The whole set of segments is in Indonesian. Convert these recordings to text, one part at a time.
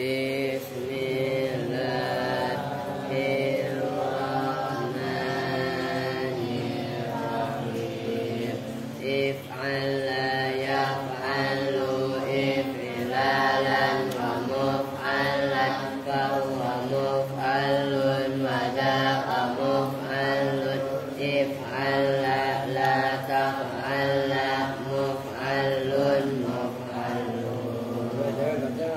Bismillahirrahmanirrahim. If'ala yaf'alu if'ilalan wa muf'alan fa huwa muf'alun wa dzaka muf'alun. If'ala la taf'ala muf'alun muf'alun.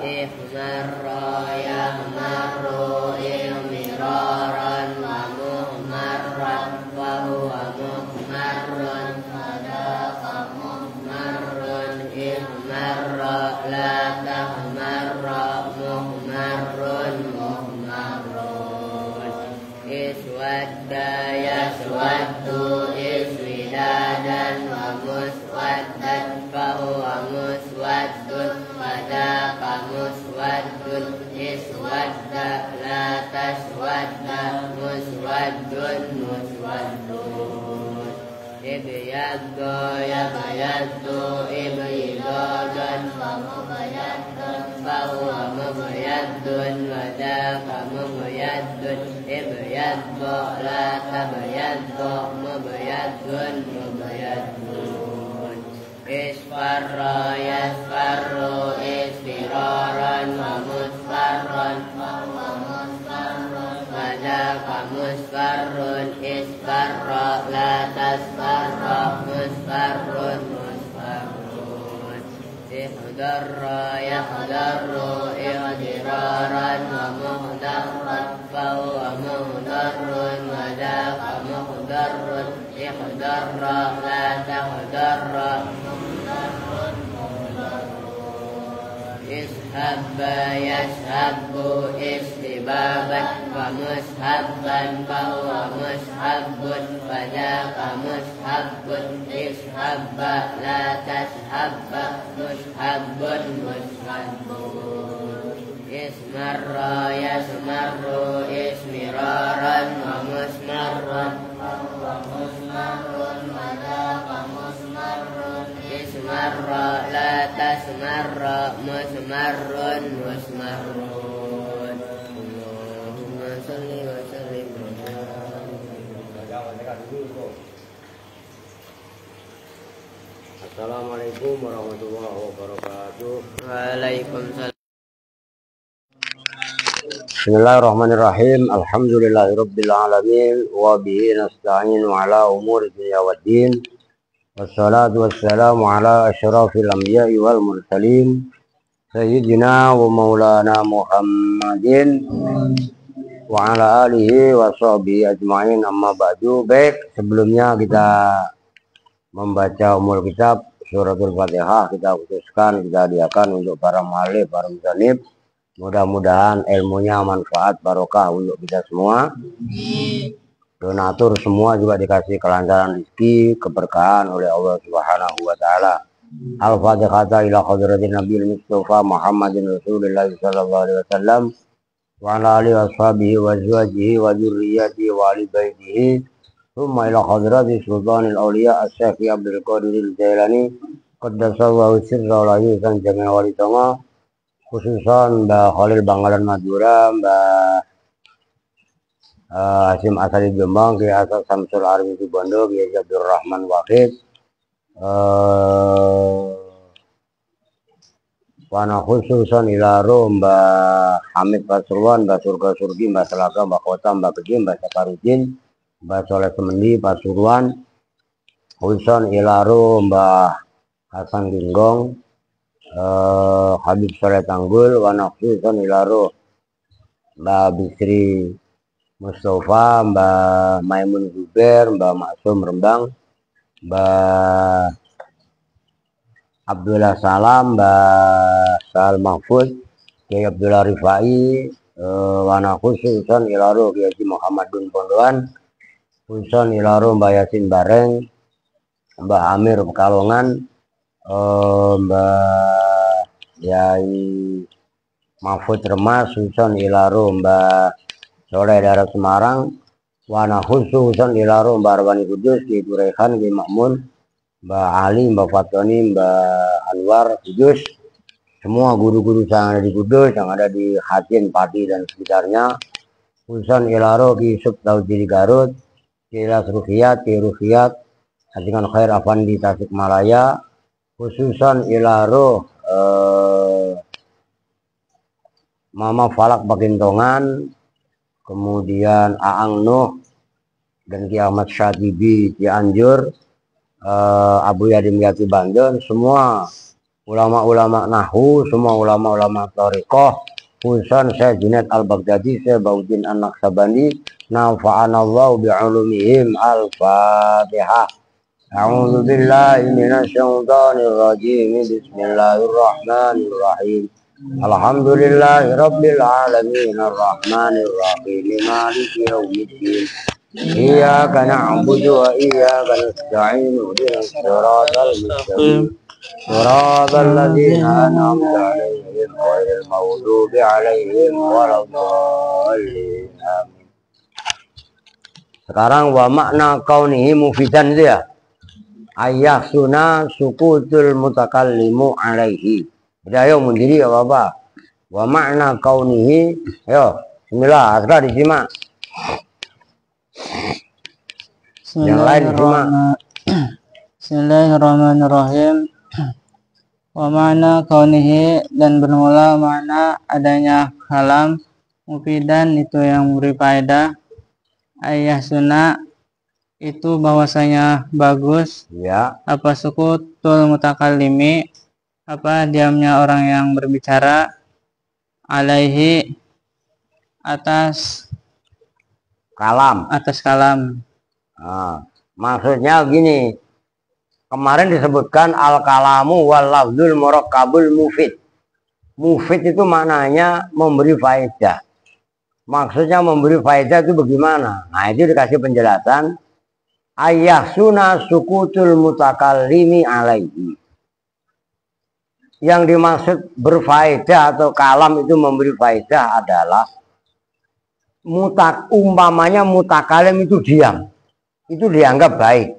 Ihmarra yahmarru imiraran wa muhmarran wa huwa muhmarrun wa dzaka muhmarrun. Ihmarra la tahmarra muhmarrun muhmarrun. Iswadda yaswaddu iswidadan wa muswaddan fa huwa muswaddun wa dzaka muswaddun. Iswadda la taswadda muswaddun muswaddun. Ibyadda yabyaddu ibyidadan wa mubyaddan fa huwa mubyaddun wa dzaka mubyaddun. Ibyadda la tabyadda mubyaddun mubyaddun. Isfarra yasfarru isfiraran wa musfarran fa huwa musfarrun wa dzaka musfarrun. Isfarra la tasfarra musfarrun musfarrun. Ihdarra yahdarru ihdiraran wa muhdarran fa huwa muhdarrun wa dzaka muhdarrun. Ihdarra la tahdarra muhdarrun muhdarrun. Ishabba yashabbu istibaban wa mushabban fa huwa mushabbun wa dzaka mushabbun. Ishabba la tashabba mushabbun mushabbun. Ismarra yasmarru ismiraran wa musmarran fa huwa musmarrun wa dzaka musmarrun. Ismarra la tasmarra musmarrun musmarrun. Allahumma shalli wa sallim. Assalamualaikum warahmatullahi wabarakatuh. Waalaikumsalam. Bismillahirrahmanirrahim. Alhamdulillahirabbil alamin wa bihi nasta'inu ala umuri dunya waddin. Wassalatu wassalamu ala asyrafil anbiya'i wal mursalin sayyidina wa maulana Muhammadin wa ala alihi wa sahbihi ajma'in, amma ba'du. Baik, sebelumnya kita membaca umul kitab suratul Fatihah, kita khususkan, kita hadiahkan untuk para mu'alif, para musanif. Mudah-mudahan ilmunya manfaat barokah untuk kita semua. Donatur semua juga dikasih kelancaran rezeki, keberkahan oleh Allah Subhanahu wa taala. Al-Fatihah ila hadratin Nabi Mustafa Muhammadin Rasulullah sallallahu alaihi wasallam wa ala alihi washabihi wa azwajihi wa dzurriyyatihi wa ali baitihi. Thumma ila hadrati sultanil auliya Asy-Syaikh Abdul Qadir Al-Jailani qaddasallahu sirra wa yuzan jami'a wali tanga, khususan Mbak Khalil Bangkalan Madura, Mbak Hasim Asari Jombang, Kiai Hasan Samsul Arif Subondo, Kiai Abdul Rahman Wahid, wana khususan ilaro Mbak Hamid Pasuruan, Mbak Surga Surgi, Mbak Selaka, Mbak Kota, Mbak Gede, Mbak Saparudin, Mbak Soleh Semendi Pasuruan, khususan ilaro Mbak Hasan Ginggong, Habib Soleh Tanggul, wana khususan ilaro Mbak Bisri Mustafa, Mbak Maimun Zuber, Mbak Maksum Rembang, Mbak Abdullah Salam, Mbak Sal Mahfud, Kiai Abdullah Rifai, wana khususan ilaro Kiai Muhammad bin Pondoan, khususan ilaro Mbak Yasin Bareng, Mbak Amir Pekalongan, Mbak Yai Mahfud Remas, khususan ilaro Mbak Soleh daerah Semarang, wana khususan ilaro Mbak Arwani Kudus, Ki Turehan, Ki Makmun, Mbak Ali, Mbak Fatoni, Mbak Anwar Kudus, semua guru-guru yang ada di Kudus, yang ada di Hatin, Pati dan sekitarnya. Khususan ilaro ki Yusuf Daud di Garut, Ilas Ruhiyat, Ki Ruhiyat, Hatingan Khair Afandi Tasikmalaya, khususan ilaro Mama Falak Bagintongan, kemudian Aang Nuh dan Ki Ahmad Syatibi Cianjur, Abu Yadim Yati Bandung, semua ulama-ulama Nahu, semua ulama-ulama Thariqah, khususan Syekh Junaid Al-Baghdadi, Syekh Bauddin An-Naqsabandi, nafa'anallahu bi'ulumihim. Al-Fatihah. A'udzu billahi minasyaitonir rajim. Bismillahirrahmanirrahim. Alhamdulillahi rabbil alamin arrahmanir rahim maliki yaumiddin. Iyyaka na'budu wa iyyaka nasta'in ihdinas siratal mustaqim siratal ladzina an'amta 'alaihim ghairil maghdubi 'alaihim waladdallin. Amin. Sekarang wa makna kaunihi mufidan itu ya. Ayyahsuna sukutul mutakallimu 'alaihi. Udah ayo mundiri ya Bapak. Wa makna kaunihi. Ayo, bismillah, asra disimak. Yang lain disimak. Bismillahirrahmanirrahim. Wa ma'na kaunihi, dan bermula makna adanya kalam mufidan itu yang memberi faedah. Ayah sunnah itu bahwasanya bagus Ya. apa sukutul mutakallimi, apa diamnya orang yang berbicara, alaihi atas Kalam. Kalam. Maksudnya gini, kemarin disebutkan al-kalamu wal lafzul murakkabul mufid. Mufid itu maknanya memberi faedah. Maksudnya memberi faedah itu bagaimana? Nah, itu dikasih penjelasan. Ayyahsuna sukutul mutakallimi alaihi. Yang dimaksud berfaedah atau kalam itu memberi faedah adalah umpamanya mutakalim itu diam, itu dianggap baik.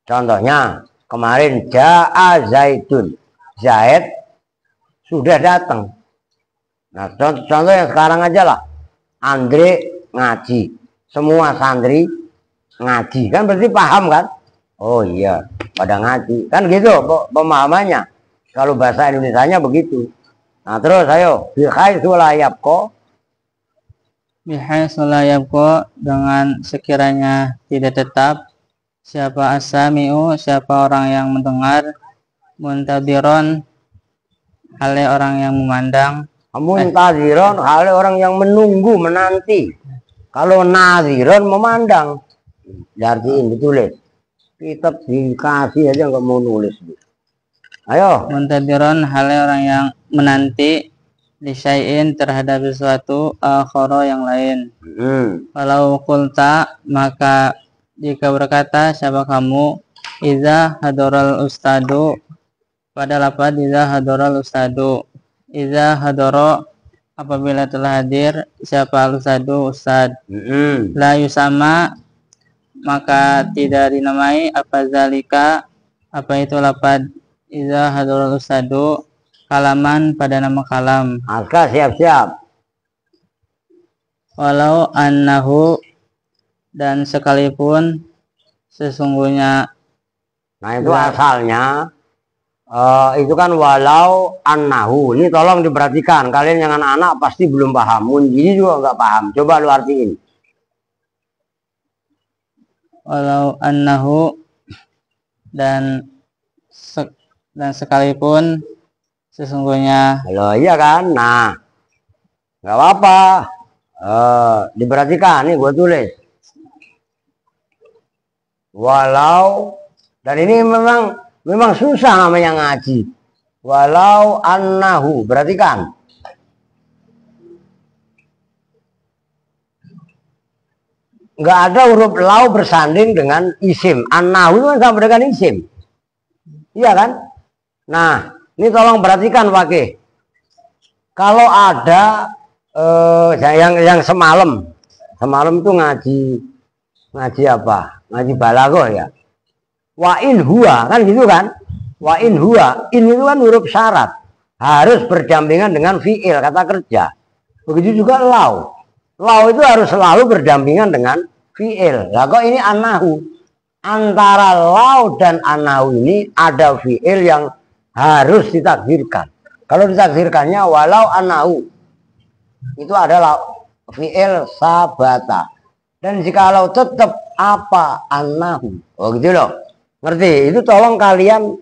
Contohnya kemarin ja'a Zaidun, Zaid sudah datang. Nah, contoh yang sekarang aja lah, Andre ngaji, semua santri ngaji, kan berarti paham kan? Oh iya, pada ngaji, kan gitu pemahamannya. Kalau bahasa Indonesianya begitu. Nah terus ayo, bihaitsu la yabqa, Bihaitsu la yabqa, dengan sekiranya tidak tetap, siapa as-sami'u, siapa orang yang mendengar, muntadiron, hale orang yang memandang, muntadiron, hale orang yang menunggu, menanti. Kalau nadiron memandang, diartiin ditulis. Kitab dikasih aja nggak mau nulis. Ayo. muntadiron, hale orang yang menanti, disyai'in, terhadap sesuatu, akhara yang lain. Walau qulta, maka jika berkata siapa kamu, iza hadoral ustadu, pada lafaz iza hadoral ustadu, iza hadoro, apabila telah hadir siapa al-ustadu, ustad. La yusama, maka tidak dinamai apa zalika, apa itu lafaz iza hadoral ustadu, kalaman pada nama kalam. Maka siap-siap. Walau annahu, dan sekalipun sesungguhnya. Nah itu asalnya itu kan walau annahu. Ini tolong diperhatikan, kalian yang anak-anak pasti belum paham, mundiri juga nggak paham. Coba lu artiin. Walau annahu, dan sekalipun sesungguhnya. Halo, iya kan? Nah, nggak apa-apa. Diperhatikan, nih gue tulis. Walau, dan ini memang susah namanya ngaji. Walau annahu, perhatikan. Nggak ada huruf lau bersanding dengan isim. Annahu itu kan sama dengan isim. Iya kan? Nah, ini tolong perhatikan pakai. Kalau ada yang semalam itu ngaji apa? Ngaji balaghah ya. Wa in huwa, kan gitu kan? Wa in huwa, in itu kan huruf syarat. harus berdampingan dengan fi'il, kata kerja. Begitu juga lau. Lau itu harus selalu berdampingan dengan fi'il. Lah kok ini anahu? Antara lau dan anahu ini ada fi'il yang harus ditakdirkan. Kalau ditakdirkannya walau anahu, itu adalah fi'il sabata. Dan jikalau tetap apa anahu, oh gitu loh, ngerti? Itu tolong kalian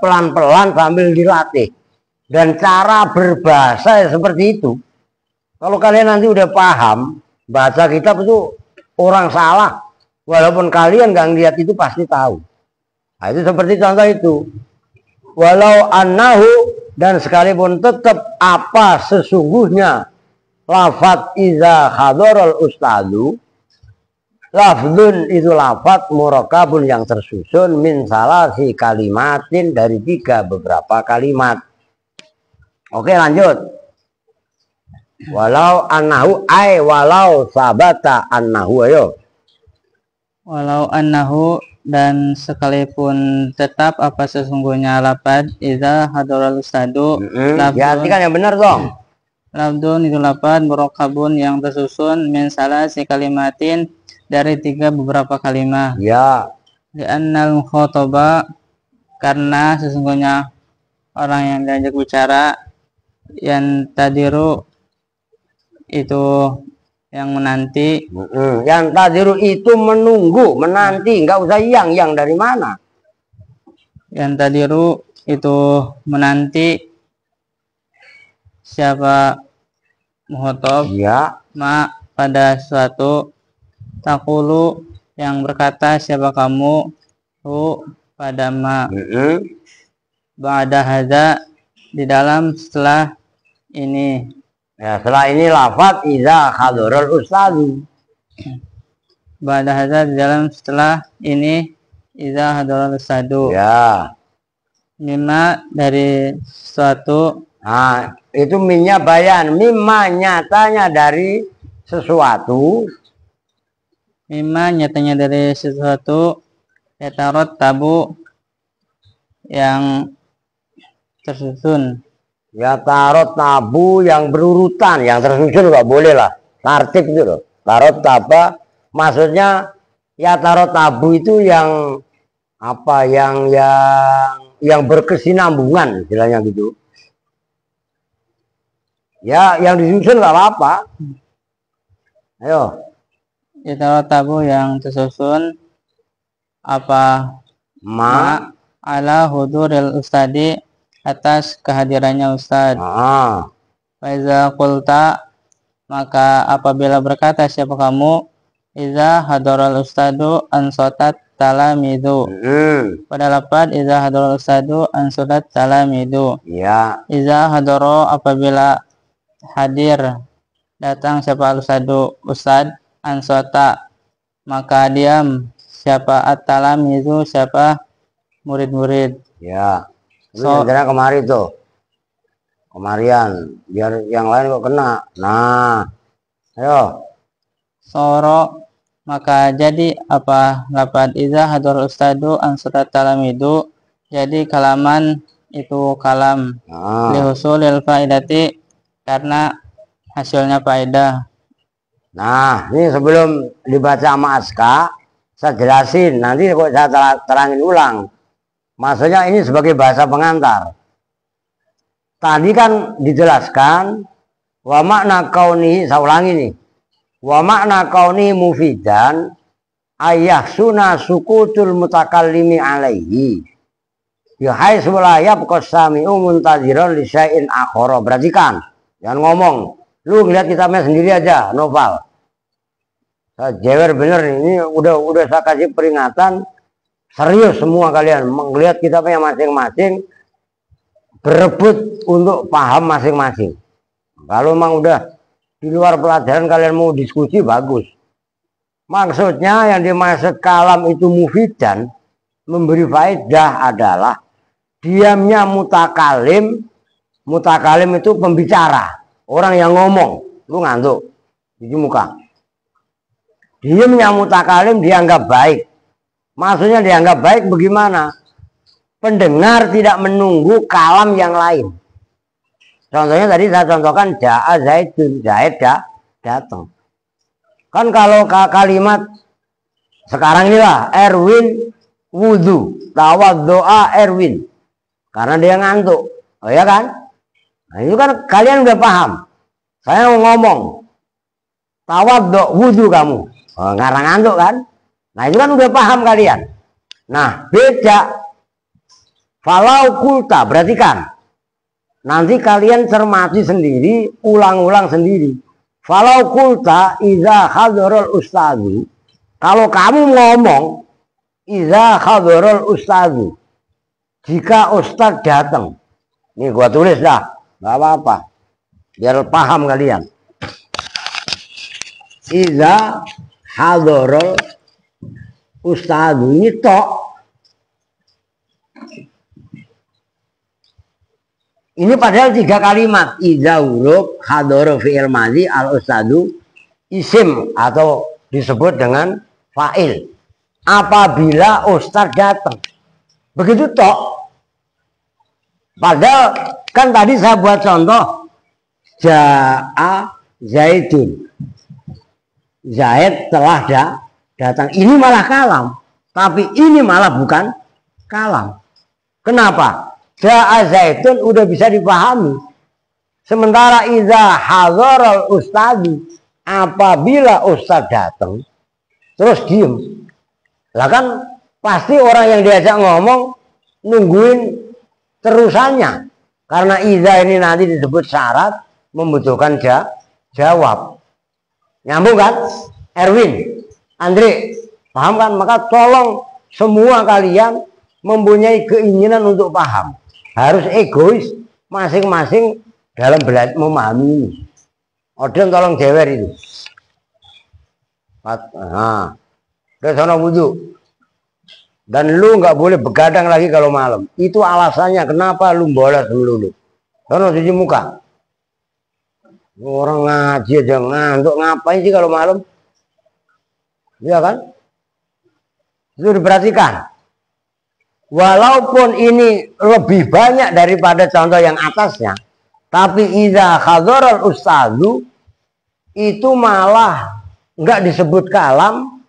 pelan-pelan sambil dilatih. Dan cara berbahasa ya seperti itu. Kalau kalian nanti udah paham bahasa kitab itu orang salah, walaupun kalian nggak ngeliat itu pasti tahu. Nah, itu seperti contoh itu. Walau annahu, dan sekalipun tetap apa sesungguhnya lafat iza hadorol ustadu, lafdun itu lafat murakabun yang tersusun min salasi kalimatin, dari 3 beberapa kalimat. Oke, lanjut. Walau annahu ay walau sabata annahu, ayo. Walau annahu, dan sekalipun tetap apa sesungguhnya lapad iza hadorul ustadu, Ya, artikan yang benar dong. lafdun itu lapad murakabun yang tersusun min salasi kalimatin, dari 3 beberapa kalimat. Ya. Li'annal mukhataba, karena sesungguhnya orang yang diajak bicara, yang tadiru itu yang menanti, yang tadiru itu menunggu, menanti, nggak usah yang dari mana. yang tadiru itu menanti siapa muhotob, Ya. ma pada suatu, takulu yang berkata siapa kamu, hu pada ma, ba'da hadza di dalam setelah ini. Ya, setelah ini lafaz iza hadorul ustadu. Ba'da hadza di dalam setelah ini, iza hadorul ustadu. Ya. Mimma dari suatu. Nah, itu minnya bayan, mimma nyatanya dari sesuatu. Mimma nyatanya dari sesuatu, yatarot tabu yang tersusun. Ya, tarot tabu yang berurutan, yang tersusun nggak boleh lah. Tartib itu loh. Tarot taba, maksudnya ya tarot tabu itu yang apa, yang berkesinambungan, istilahnya gitu. Ya, yang disusun nggak apa-apa. Ayo. Ya tarot tabu yang tersusun apa ma ala huduril ustadi, atas kehadirannya ustad. Faiza qulta, maka apabila berkata siapa kamu, iza hadarul ustadu ansotat talamidu. Pada lapad iza hadarul ustadu ansotat talamidu. Ya. Iza hadaro, apabila hadir, datang siapa al-ustadu ustad, ansota maka diam siapa at-talamidu, siapa murid-murid. Ya. Rencana kemari tuh, kemarian, biar yang lain kok kena. Nah, ayo. Soro, maka jadi apa lapad iza hadur ustadu ansurat talamidu, jadi kalaman itu kalam lihusulil faidati, karena hasilnya faedah. Nah, ini sebelum dibaca sama Aska, saya jelasin, nanti kok saya terangin ulang. Maksudnya ini sebagai bahasa pengantar. Tadi kan dijelaskan wa makna kauni, saya ulangi nih. Wa makna kauni mufidan ayah suna sukutul mutakallimi alaihi. Yuhai sulayab kosami'u muntaziron lisya'in akhoro. Berarti kan, jangan ngomong. Lu ngeliat kitabnya sendiri aja, novel. Saya jewer bener nih, ini udah saya kasih peringatan. Serius semua kalian melihat kitabnya masing-masing, berebut untuk paham masing-masing. Kalau memang udah di luar pelajaran kalian mau diskusi, bagus. Maksudnya yang dimaksud kalam itu mufidan, memberi faedah, adalah diamnya mutakalim. Mutakalim itu pembicara, orang yang ngomong. Lu ngantuk di muka. Diamnya mutakalim dianggap baik. Maksudnya dianggap baik bagaimana? pendengar tidak menunggu kalam yang lain. Contohnya tadi saya contohkan ja'a Zaidun, Zaid datang. Kan kalau kalimat sekarang inilah Erwin wudu, tawaddoa Erwin, karena dia ngantuk. Oh ya kan? Nah, itu kan kalian udah paham. Saya mau ngomong tawaddo wudu kamu, oh, karena ngantuk kan? Nah itu kan udah paham kalian. Nah beda. Falau kulta, berarti kan nanti kalian cermati sendiri, ulang-ulang sendiri. Falau kulta iza hadharul ustadu, kalau kamu ngomong iza hadharul ustadu, jika ustadz datang. Ini gua tulis dah, nggak apa-apa, biar paham kalian. Iza hadharul ustadu, ini tok. Ini padahal 3 kalimat. Iza huruf, hadoro fi'il madhi, al ustadu isim atau disebut dengan fa'il. Apabila ustaz datang. Begitu tok. Padahal kan tadi saya buat contoh ja'a Zaidun. Zaid telah datang. Ini malah kalam. Tapi ini malah bukan kalam. Kenapa? Ja'a Zaidun udah bisa dipahami. Sementara iza hadharul ustadi, apabila ustaz datang terus diem. Lah kan pasti orang yang diajak ngomong nungguin terusannya. Karena iza ini nanti disebut syarat membutuhkan jawab. Nyambung kan? Erwin, Andre, paham kan? Maka tolong semua kalian mempunyai keinginan untuk paham. Harus egois masing-masing dalam belajar memahami ini. Odon tolong jewer itu. Nah, ke sana wudhu. Dan lu nggak boleh begadang lagi kalau malam. Itu alasannya kenapa lu bolos dulu. Sono cuci muka. Orang ngaji aja ngantuk, ngapain sih kalau malam? Iya kan? Itu diperhatikan. Walaupun ini lebih banyak daripada contoh yang atasnya, tapi iza hadharul ustadu itu malah nggak disebut kalam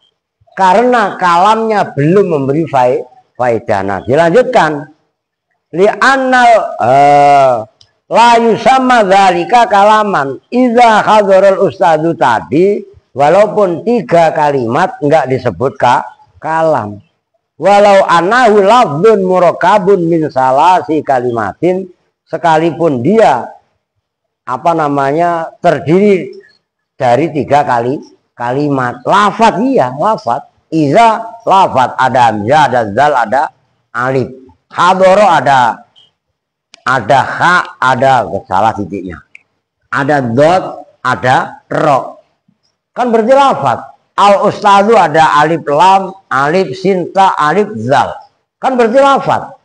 karena kalamnya belum memberi faedah. Nah, dilanjutkan. Li'annal la yusamma dzalika kalaman. Iza hadharul ustadu tadi walaupun 3 kalimat nggak disebut kalam. Walau anahu lafdun murakabun min salasi kalimatin, sekalipun dia terdiri dari 3 kalimat. Lafat iya, lafat. Iza lafat, ada hamzah, ada zal, ada alif. Hadoro ada ha, ada salah titiknya. Ada dot, ada ro. Kan berarti lafat. Al ustadu ada alif lam, alif sinta, alif zal. Kan berarti lafaz.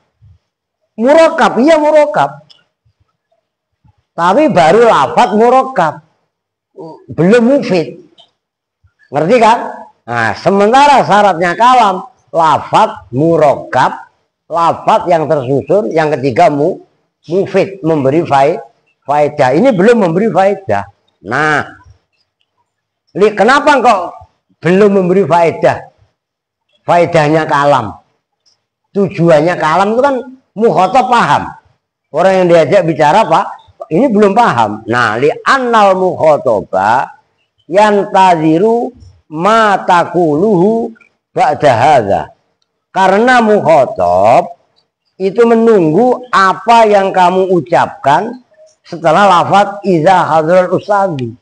Murakab, iya murakab. Tapi baru lafaz murakab. Belum mufid. Ngerti kan? Nah, sementara syaratnya kalam, lafaz murakab, lafaz yang tersusun, yang ketiga mufid, memberi faedah. Ini belum memberi faedah. Nah, kenapa kok belum memberi faedah? Faedahnya kalam. Tujuannya kalam itu kan mukhatab paham. Orang yang diajak bicara Pak, ini belum paham. Nah, li annal mukhotaba yantaziru ma taquluhu ba'da hadza. Karena mukhatab itu menunggu apa yang kamu ucapkan setelah lafaz iza hadrul ustadi.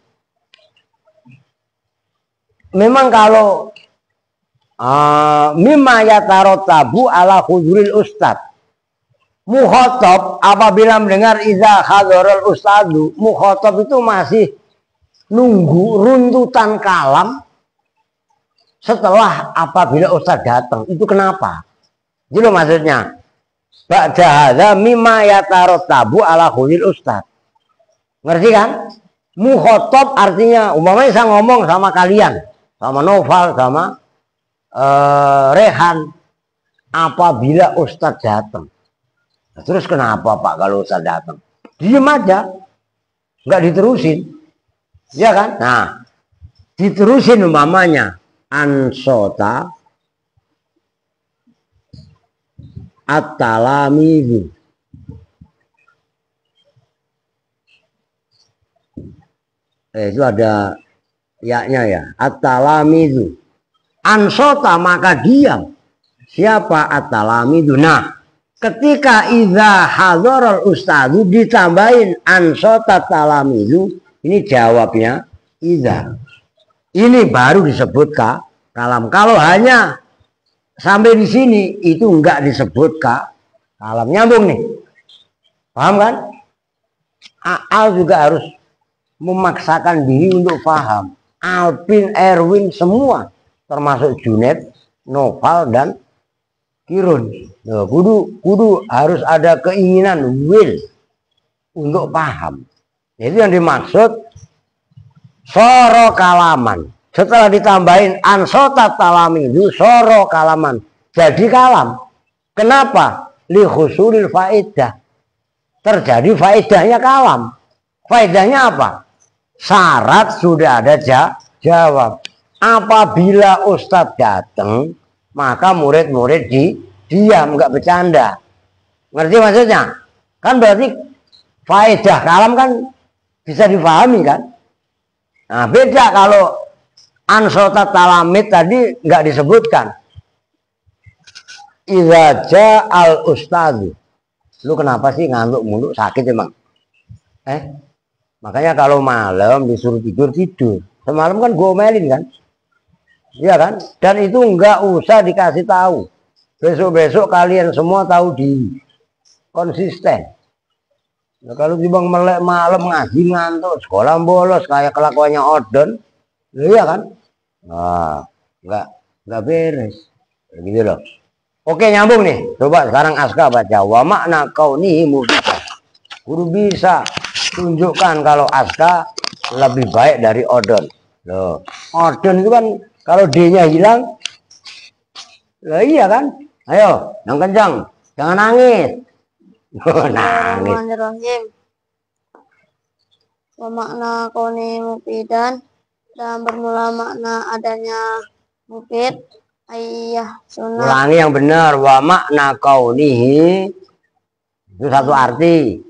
Memang kalau mimma yatarotabu ala huzuril ustad, mukhatab apabila mendengar iza hadharul ustadu, mukhatab itu masih nunggu runtutan kalam setelah apabila ustad datang. Itu kenapa? Jadi maksudnya ba'da hadza mimma yatarotabu ala huzuril ustad. Ngerti kan? Mukhatab artinya umpamanya saya ngomong sama kalian, sama Noval, sama Rehan, apabila ustadz datang. Nah, terus kenapa Pak kalau Ustaz datang? Diem aja, nggak diterusin, ya kan? Nah, diterusin umpamanya ansota at-talamizu. Itu ada yaknya ya, at-talamizu. Ansota maka diam. Siapa at-talamizu? Nah, ketika idza hadharul ustadu ditambahin ansota talamizu, ini jawabnya idza. Ini baru disebut kalam. Kalau hanya sampai di sini itu enggak disebut kalam. Nyambung nih. Paham kan? Al juga harus memaksakan diri untuk paham. Alpin, Erwin semua termasuk Junet, Noval dan Kirun. Nah, kudu harus ada keinginan will untuk paham. Itu yang dimaksud soro kalaman. Setelah ditambahin ansota talamizu soro kalaman. Jadi kalam. Kenapa? Li khusulil faedah. Terjadi faedahnya kalam. Faedahnya apa? Syarat sudah ada jawab. Apabila Ustadz datang, maka murid-murid diam, nggak bercanda. Ngerti maksudnya? Kan berarti faedah kalam kan bisa dipahami kan? Nah, beda kalau ansota talamid tadi nggak disebutkan. Idza ja'al ustadz. Lu kenapa sih ngantuk mulu? Sakit emang? Makanya kalau malam disuruh tidur. Semalam kan gue omelin kan? Iya kan? Dan itu nggak usah dikasih tahu. Besok-besok kalian semua tahu diri. Konsisten. Nah, kalau dibang melek malam ngaji ngantuk, sekolah bolos kayak kelakuannya Odon, iya kan? Nah, nggak beres, gitu loh. Oke, nyambung nih. Coba sekarang Aska baca. Wa makna kaunihi mubtada. Guru bisa tunjukkan kalau Aska lebih baik dari Odon. Loh, Odon itu kan kalau D-nya hilang, lah iya kan? Ayo, yang kencang, jangan nangis. Nangis. Bismillahirrahmanirrahim. Wa makna kauni mufidan, dan bermula makna adanya mufid ayah sunnah. Ulangi yang benar. Wa makna kaunihi itu satu arti.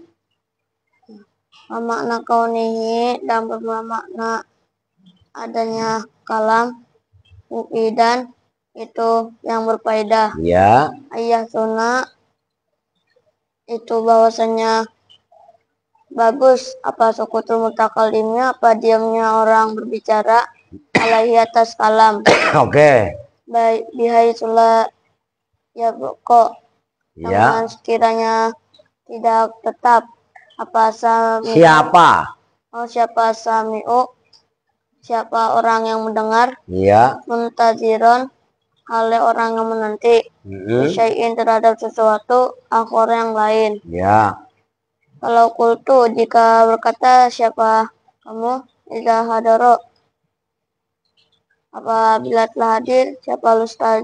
Wa makna kaunihi, dan bermula makna adanya kalam mufidan itu yang berfaedah. Ya. Ayah sunnah itu bahwasanya bagus apa sukutul mutakalimnya, apa diamnya orang berbicara alaihi atas kalam. Oke. Baik bihai sula ya kok dengan sekiranya tidak tetap apa sami'u. Siapa sami'u, siapa orang yang mendengar. Iya. Muntaziron, oleh orang yang menanti. Syai'in terhadap sesuatu akhor yang lain. Ya. Kalau kultu jika berkata siapa kamu, idza hadaro apabila telah hadir, siapa ustaz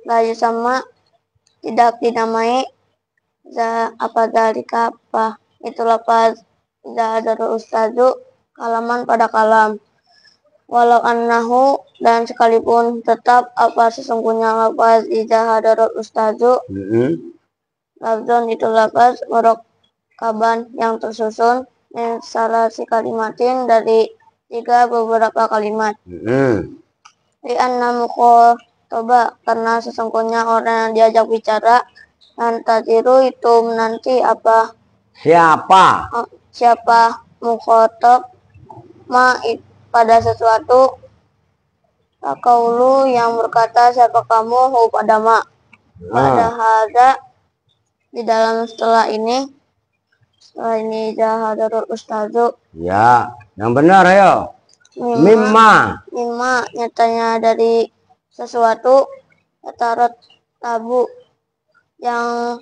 la sama tidak dinamai apa dalika apa itu lafaz idza hadaro ustazu kalaman pada kalam. Walau annahu, dan sekalipun tetap apa sesungguhnya lafaz idza hadaro ustazu lafzon itu lafaz kaban yang tersusun min salasi kalimatin dari 3 beberapa kalimat. Di anna mukhotoba, karena sesungguhnya orang yang diajak bicara, dan tadiru itu menanti apa siapa mukhotob pada sesuatu kaulu yang berkata siapa kamu hu pada ma. Pada hada di dalam setelah ini jahadarul ustazu. Ya, yang benar ayo. Mimma nyatanya dari sesuatu tarot tabu yang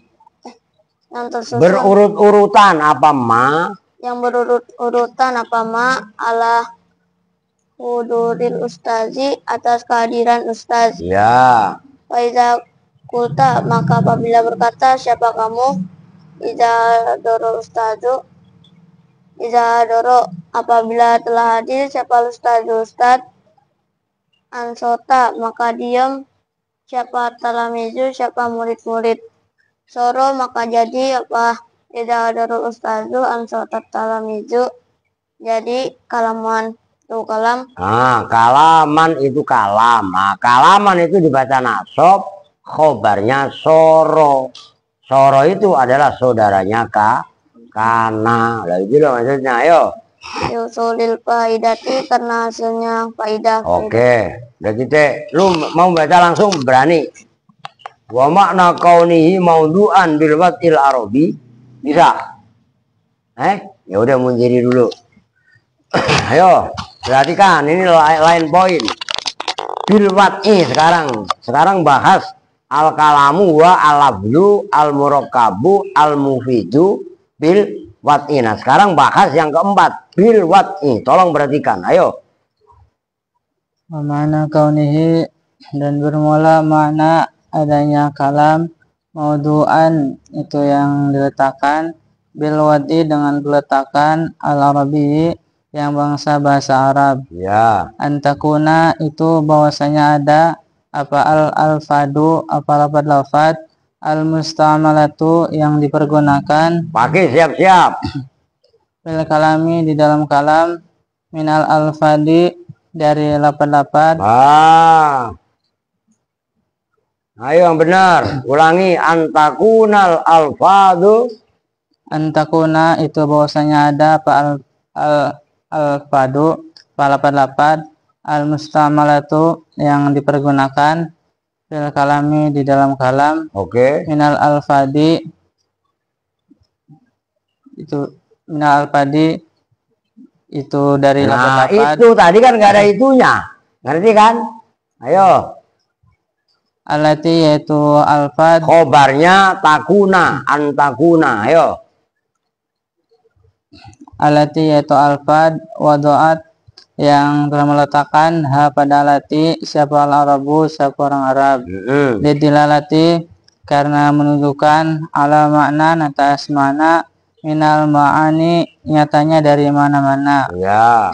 tersusun berurut-urutan apa ma? Yang berurut-urutan apa ma ala huduril ustazi, atas kehadiran ustaz. Ya. Faiza kulta, maka apabila berkata siapa kamu, Iza doro apabila telah hadir siapa ustaz ansota, maka diam siapa talamizu, siapa murid-murid. Soro, maka jadi apa, Iza doro ustazu ansota talamizu, jadi kalaman. Tuh kalam. Kalaman itu kalam. Kalaman itu dibaca nasab, khobarnya soro. Soro itu adalah saudaranya kana. Lah itu loh maksudnya. Ayo. Yusulil faidati, karena hasilnya faidah. Oke. Berarti lu mau baca langsung berani. Wa makna kaunihi maudu'an bil watil arabi. Bisa? Ya udah munjiri dulu. Ayo. Perhatikan, ini lain poin. Bil wat'i sekarang bahas al kalamu wa al ablu al murakkabu al mufidu bil wat'i. Nah, sekarang bahas yang keempat, bil wat'i. Tolong perhatikan. Ayo. Mana kaunihi, dan bermula makna adanya kalam maudu'an itu yang diletakkan, bil wat'i dengan peletakan al arabi yang bangsa bahasa Arab. Ya. Antakuna itu bahwasanya ada apa al-alfadu, apa lafad al-mustamalatu yang dipergunakan. Pakai siap-siap. Bil kalami di dalam kalam, minal alfadi dari lafad-lafad. Ayo yang benar, ulangi. Antakunal alfadu. Antakuna itu bahwasanya ada apa al-fadu, lafad-lafad al-mustamalatu yang dipergunakan, fil kalami di dalam kalam. Oke. Minal alfadi itu, minal alfadi itu dari lafad-lafad. Itu tadi kan nggak ada itunya, ngerti kan? Ayo. Alati yaitu alfad. Khobarnya takuna, antakuna. Ayo. Alati yaitu alfad, wadoat yang telah meletakkan ha pada alati siapa al-arabu, siapa orang Arab. Didilalati karena menunjukkan ala makna atas mana, minal ma'ani nyatanya dari mana-mana. Ya.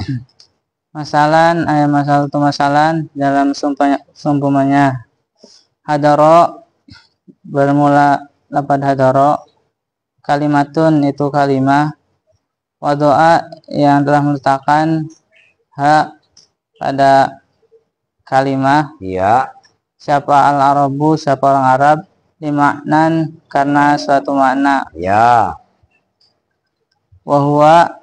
Masalan ayat masal itu masalan dalam sumpumannya. Hadaro bermula lafad hadaro, kalimatun itu kalimah, wadoa yang telah meletakkan ha pada kalimah. Iya. Siapa al-arabu, siapa orang Arab, limaknan karena suatu makna. Ya. Wahwa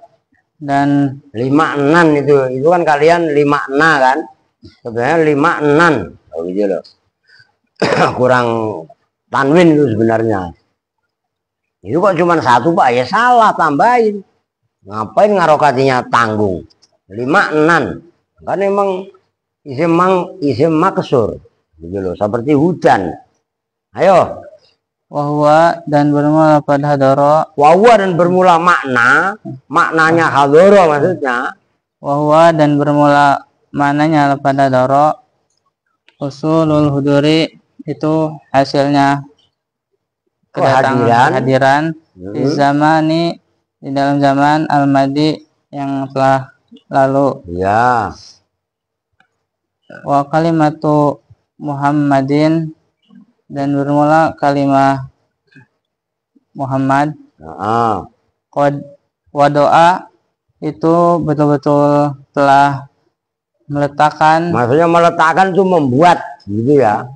dan limaknan itu kan kalian limakna kan? Sebenarnya limaknan. Oh gitu loh. Kurang tanwin itu sebenarnya. Itu kok cuma satu Pak, ya salah tambahin. Ngapain ngarokatinya tanggung? 5-6 kan emang isim maksur gitu loh, seperti hujan. Ayo. Wahwa dan bermula pada hadoro. Wahwa dan bermula maknanya hadoro maksudnya. Wahwa dan bermula maknanya pada hadoro. Usulul huduri itu hasilnya kehadiran di zamani, di dalam zaman al-madi yang telah lalu. Ya. Wa kalimatu Muhammadin dan bermula kalimah Muhammad. Qad wadoa itu betul-betul telah meletakkan. Maksudnya meletakkan itu membuat gitu ya.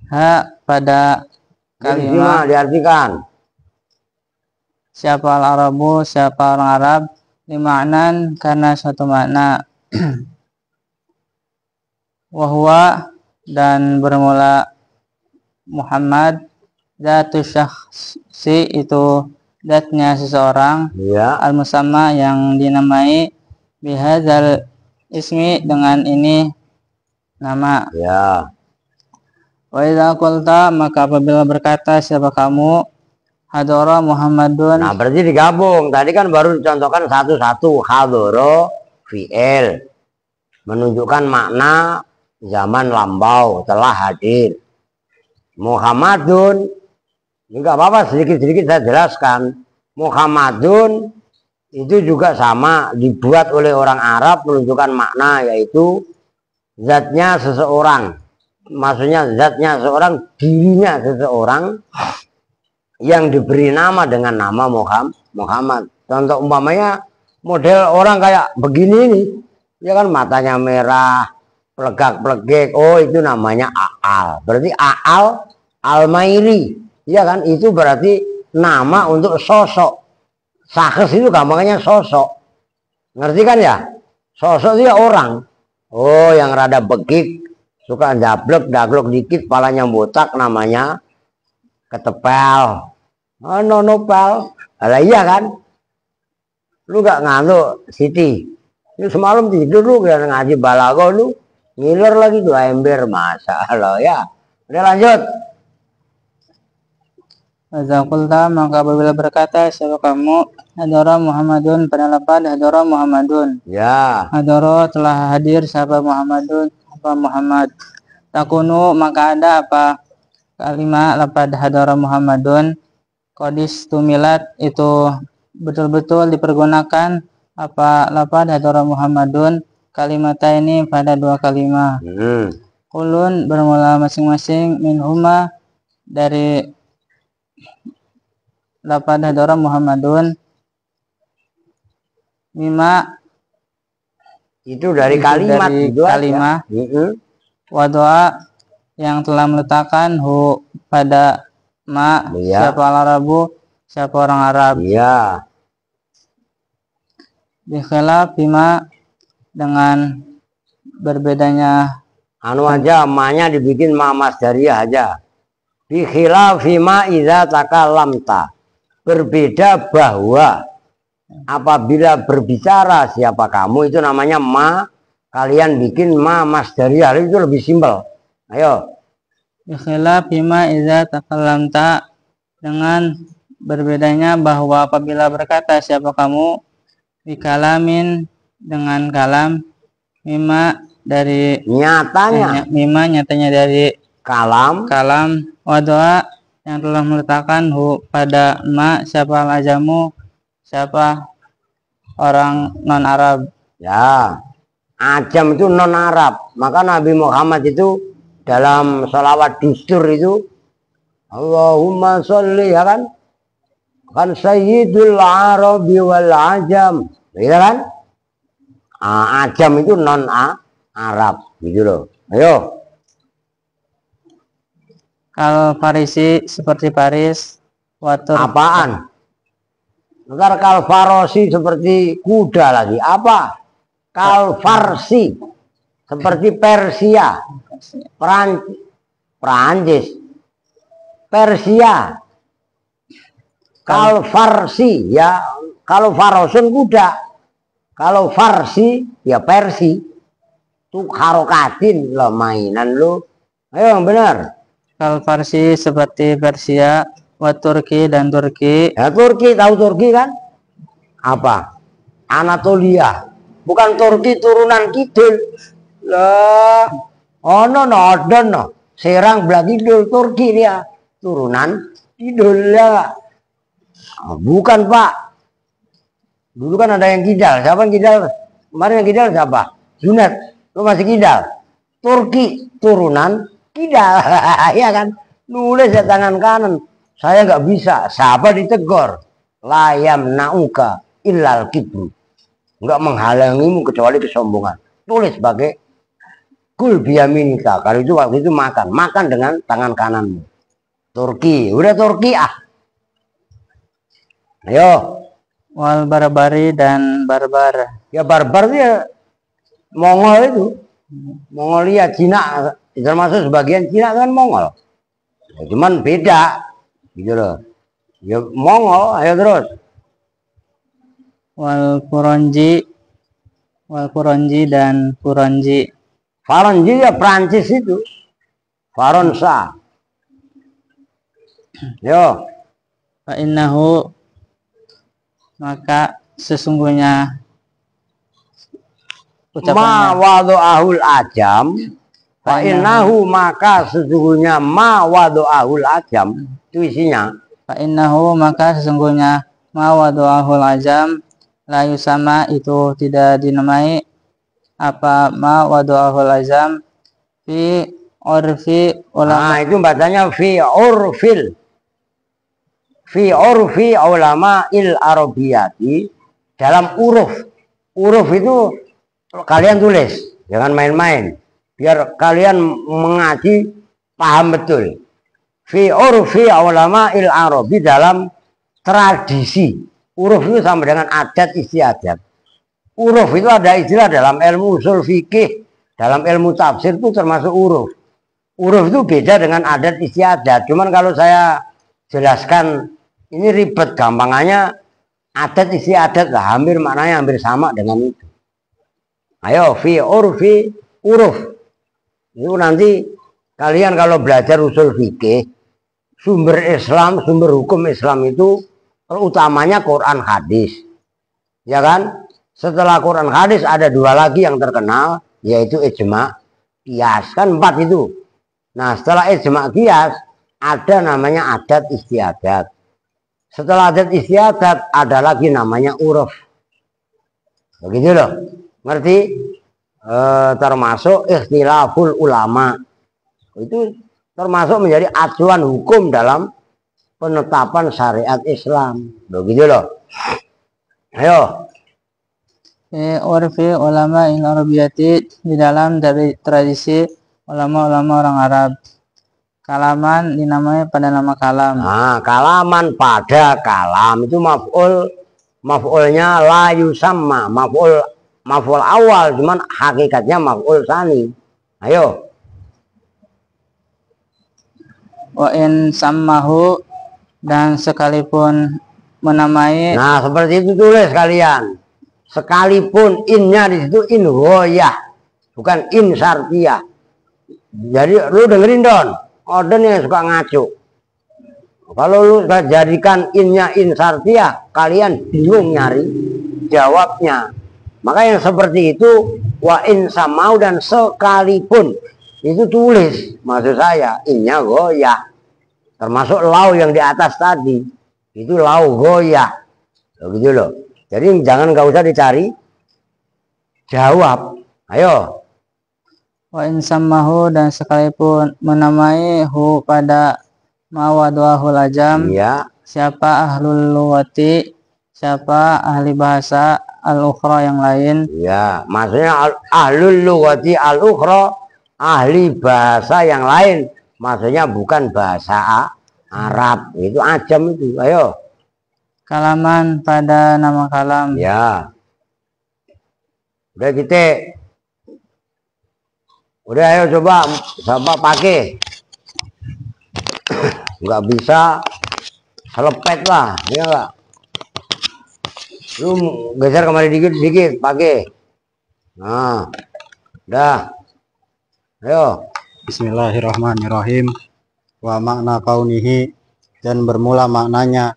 Ha pada kalimah diartikan siapa al-arabu, siapa orang Arab, limaknan karena suatu makna. Wahwa dan bermula Muhammad, zatu syakhsi itu zatnya seseorang, ya. Al-musamma yang dinamai, bihadzal ismi dengan ini nama, ya. Wa idza qulta maka apabila berkata siapa kamu, hadara Muhammadun. Nah berarti digabung, tadi kan baru dicontohkan satu-satu. Hadara fi'il menunjukkan makna zaman lampau telah hadir. Muhammadun, enggak apa-apa, sedikit-sedikit saya jelaskan. Muhammadun itu juga sama, dibuat oleh orang Arab menunjukkan makna, yaitu zatnya seseorang. Maksudnya zatnya seseorang, dirinya seseorang yang diberi nama dengan nama Muhammad. Contoh umpamanya model orang kayak begini nih, ya kan, matanya merah, pelegak-pelegek, oh itu namanya Aal. Berarti Aal Al-Mairi, ya kan, itu berarti nama untuk sosok. Sakes itu gampangnya sosok, ngerti kan ya? Sosok itu ya orang. Oh, yang rada begik, suka jablek daglok dikit, palanya botak, namanya ketepel. Oh, nonopel. Lah iya kan? Lu gak ngantuk, Siti? Lu semalam tidur lu kayak ngaji balago lu. Ngiler lagi 2 ember, masalah ya. Udah lanjut. Zakulta, maka apabila berkata siapa kamu, hadara Muhammadun, pada lafaz hadara Muhammadun. Ya. Hadara telah hadir siapa Muhammadun, apa Muhammad. Takunu, maka ada apa kalimat lafaz hadara Muhammadun. Qadis tumilat, itu betul-betul dipergunakan apa lafaz hadara Muhammadun. Kalimat ini pada 2 kalimat. Kulun bermula masing-masing minhuma dari lafaz hadara Muhammadun. Mima itu dari kalimat, dari kalimat. Ya. Wadoa yang telah meletakkan hu pada ma, ya. Siapa Arabu, siapa orang Arab. Iya. Bikhilaf bima, dengan berbedanya Anu aja, ma-nya dibikin ma masdariyah aja. Bikhilaf bima idza takalamta. Berbeda bahwa apabila berbicara siapa kamu, itu namanya ma, kalian bikin ma masdariyah, itu lebih simpel. Ayo. Bikhilaf bima idza takalamta, dengan berbedanya bahwa apabila berkata siapa kamu, bikalamin, dengan kalam, mima dari nyatanya, mima nyatanya dari kalam, wadoa yang telah meletakkan hu pada ma, siapa ajamu, siapa orang non Arab. Ya, ajam itu non Arab. Maka Nabi Muhammad itu dalam sholawat dustur itu Allahumma sholli, ya kan, kan sayyidul arabi wal ajam, ya kan. Ajam itu non Arab, gitu loh. Ayo. Kal Farisi, seperti Paris. Watur. Apaan? Ntar kal Farosi seperti kuda lagi. Apa? Kal Farsi seperti Persia. Perancis. Persia. Kal Farsi, ya. Kalau Farosun kuda. Kalau Farsi, ya Persi. Tuh harokatin lo mainan lo. Ayo yang benar. Kal Farsi seperti Persia, wa Turki dan Turki. Ya Turki, tahu Turki kan? Apa? Anatolia. Bukan Turki turunan kidul. Lah, ono no. Serang belah kidul, Turki dia. Turunan kidul ya. Bukan Pak. Dulu kan ada yang kidal. Siapa yang kidal? Kemarin yang kidal siapa? Junet. Lu masih kidal. Turki turunan kidal. Ya kan? Nulis ya tangan kanan. Saya nggak bisa. Siapa ditegur? Layam nauka illal kibru. Nggak menghalangimu kecuali kesombongan. Tulis sebagai kul biyaminika. Kalau itu waktu itu makan dengan tangan kananmu. Turki. Udah Turki ah. Ayo. Wal barbari dan barbar. Ya barbar dia Mongol itu. Mongolia, Cina, termasuk sebagian Cina kan Mongol. Ya, cuman beda gitu loh. Ya Mongol, ayo terus. Wal Furonji dan Furonji. Faranji ya Prancis itu. Faransa. Yo. Fa innahu, maka sesungguhnya Ma wadu'ahul ajam, Fa innahu maka sesungguhnya ma wadu'ahul ajam itu isinya. Fa innahu maka sesungguhnya ma wadu'ahul ajam la yusama itu tidak dinamai apa ma wadu'ahul ajam fi urfi ulama. Nah, itu bacanya fi urfi ulama il arabiyati, dalam uruf itu kalian tulis, jangan main-main, biar kalian mengaji paham betul. Fi urfi ulama il arabi, dalam tradisi. Uruf itu sama dengan adat istiadat. Uruf itu ada istilah dalam ilmu usul fikih, dalam ilmu tafsir itu termasuk uruf. Uruf itu beda dengan adat istiadat. Cuman kalau saya jelaskan ini ribet, gampangannya adat istiadat lah, hampir maknanya hampir sama dengan itu. Ayo, fi urfi uruf. Itu nanti kalian kalau belajar usul fikih, sumber Islam, sumber hukum Islam itu utamanya Quran hadis. Ya kan? Setelah Quran hadis ada dua lagi yang terkenal, yaitu ijma, qiyas. Kan 4 itu. Nah, setelah ijma qiyas ada namanya adat istiadat. Setelah adat istiadat ada lagi namanya uruf. Begitu loh. Ngerti? Termasuk ikhtilaful ulama. Itu termasuk menjadi acuan hukum dalam penetapan syariat Islam. Begitu loh. Ayo. Urfi ulama il arabiyati, di dalam dari tradisi ulama-ulama orang Arab. Kalaman dinamai pada nama kalam. Nah, kalaman pada kalam itu maf'ulnya la yusamma, maf'ul awal, cuman hakikatnya maf'ul tsani. Ayo. Wa in sammahu, dan sekalipun menamai. Nah, seperti itu tulis kalian. Sekalipun innya di situ in ghoyah, bukan in syartiyah. Jadi lu dengerin Don, Oden yang suka ngaco. Kalau lu jadikan innya in syartiyah, kalian bingung nyari jawabnya. Maka yang seperti itu wa in samau, dan sekalipun itu tulis, maksud saya innya ghoyah. Termasuk lau yang di atas tadi, itu lau ghoyah. Begitu loh. Jadi jangan nggak usah dicari jawab. Ayo. Wa in sammahu, dan sekalipun menamai hu pada mawadwahul ajam. Iya. Siapa ahlul lughati, siapa ahli bahasa al-ukhra yang lain. Iya, maksudnya ahlul lughati al-ukhra, ahli bahasa yang lain. Maksudnya bukan bahasa Arab, itu ajam itu. Ayo. Kalaman pada nama kalam. Ya. Udah kita. Udah ayo coba pakai. Nggak bisa selepet lah, ya enggak? Lu geser kemari dikit pakai. Nah. Udah. Ayo. Bismillahirrahmanirrahim. Wa makna kaunihi, dan bermula maknanya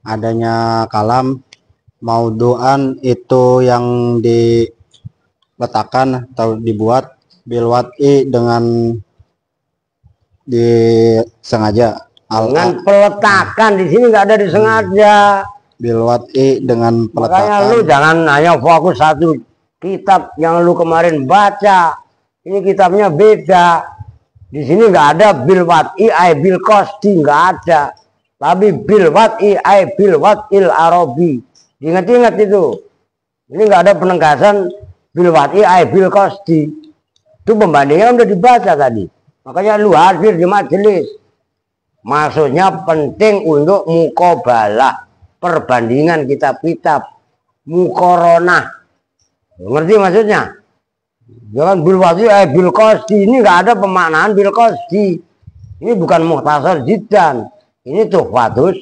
adanya kalam, maudu'an itu yang diletakkan atau dibuat, bilwat'i dengan disengaja, dengan peletakan, di sini nggak ada disengaja. Bilwat'i dengan peletakan. Makanya lu jangan hanya fokus satu kitab yang lu kemarin baca. Ini kitabnya beda. Di sini nggak ada bilwat'i ay bil qasdi, nggak ada. Tapi bilwat'i ay bilwat'il arabi. Ingat-ingat itu. Ini nggak ada penegasan bilwat'i ay bil qasdi. Itu pembandingnya udah dibaca tadi. Makanya lu hadir di majelis. Maksudnya penting untuk muqabalah, perbandingan kitab-kitab, muqaronah. Ngerti maksudnya? Jangan bilwat'i ay bil qasdi. Ini nggak ada pemaknaan bil qasdi. Ini bukan mukhtasar jiddan. Ini tuhfatus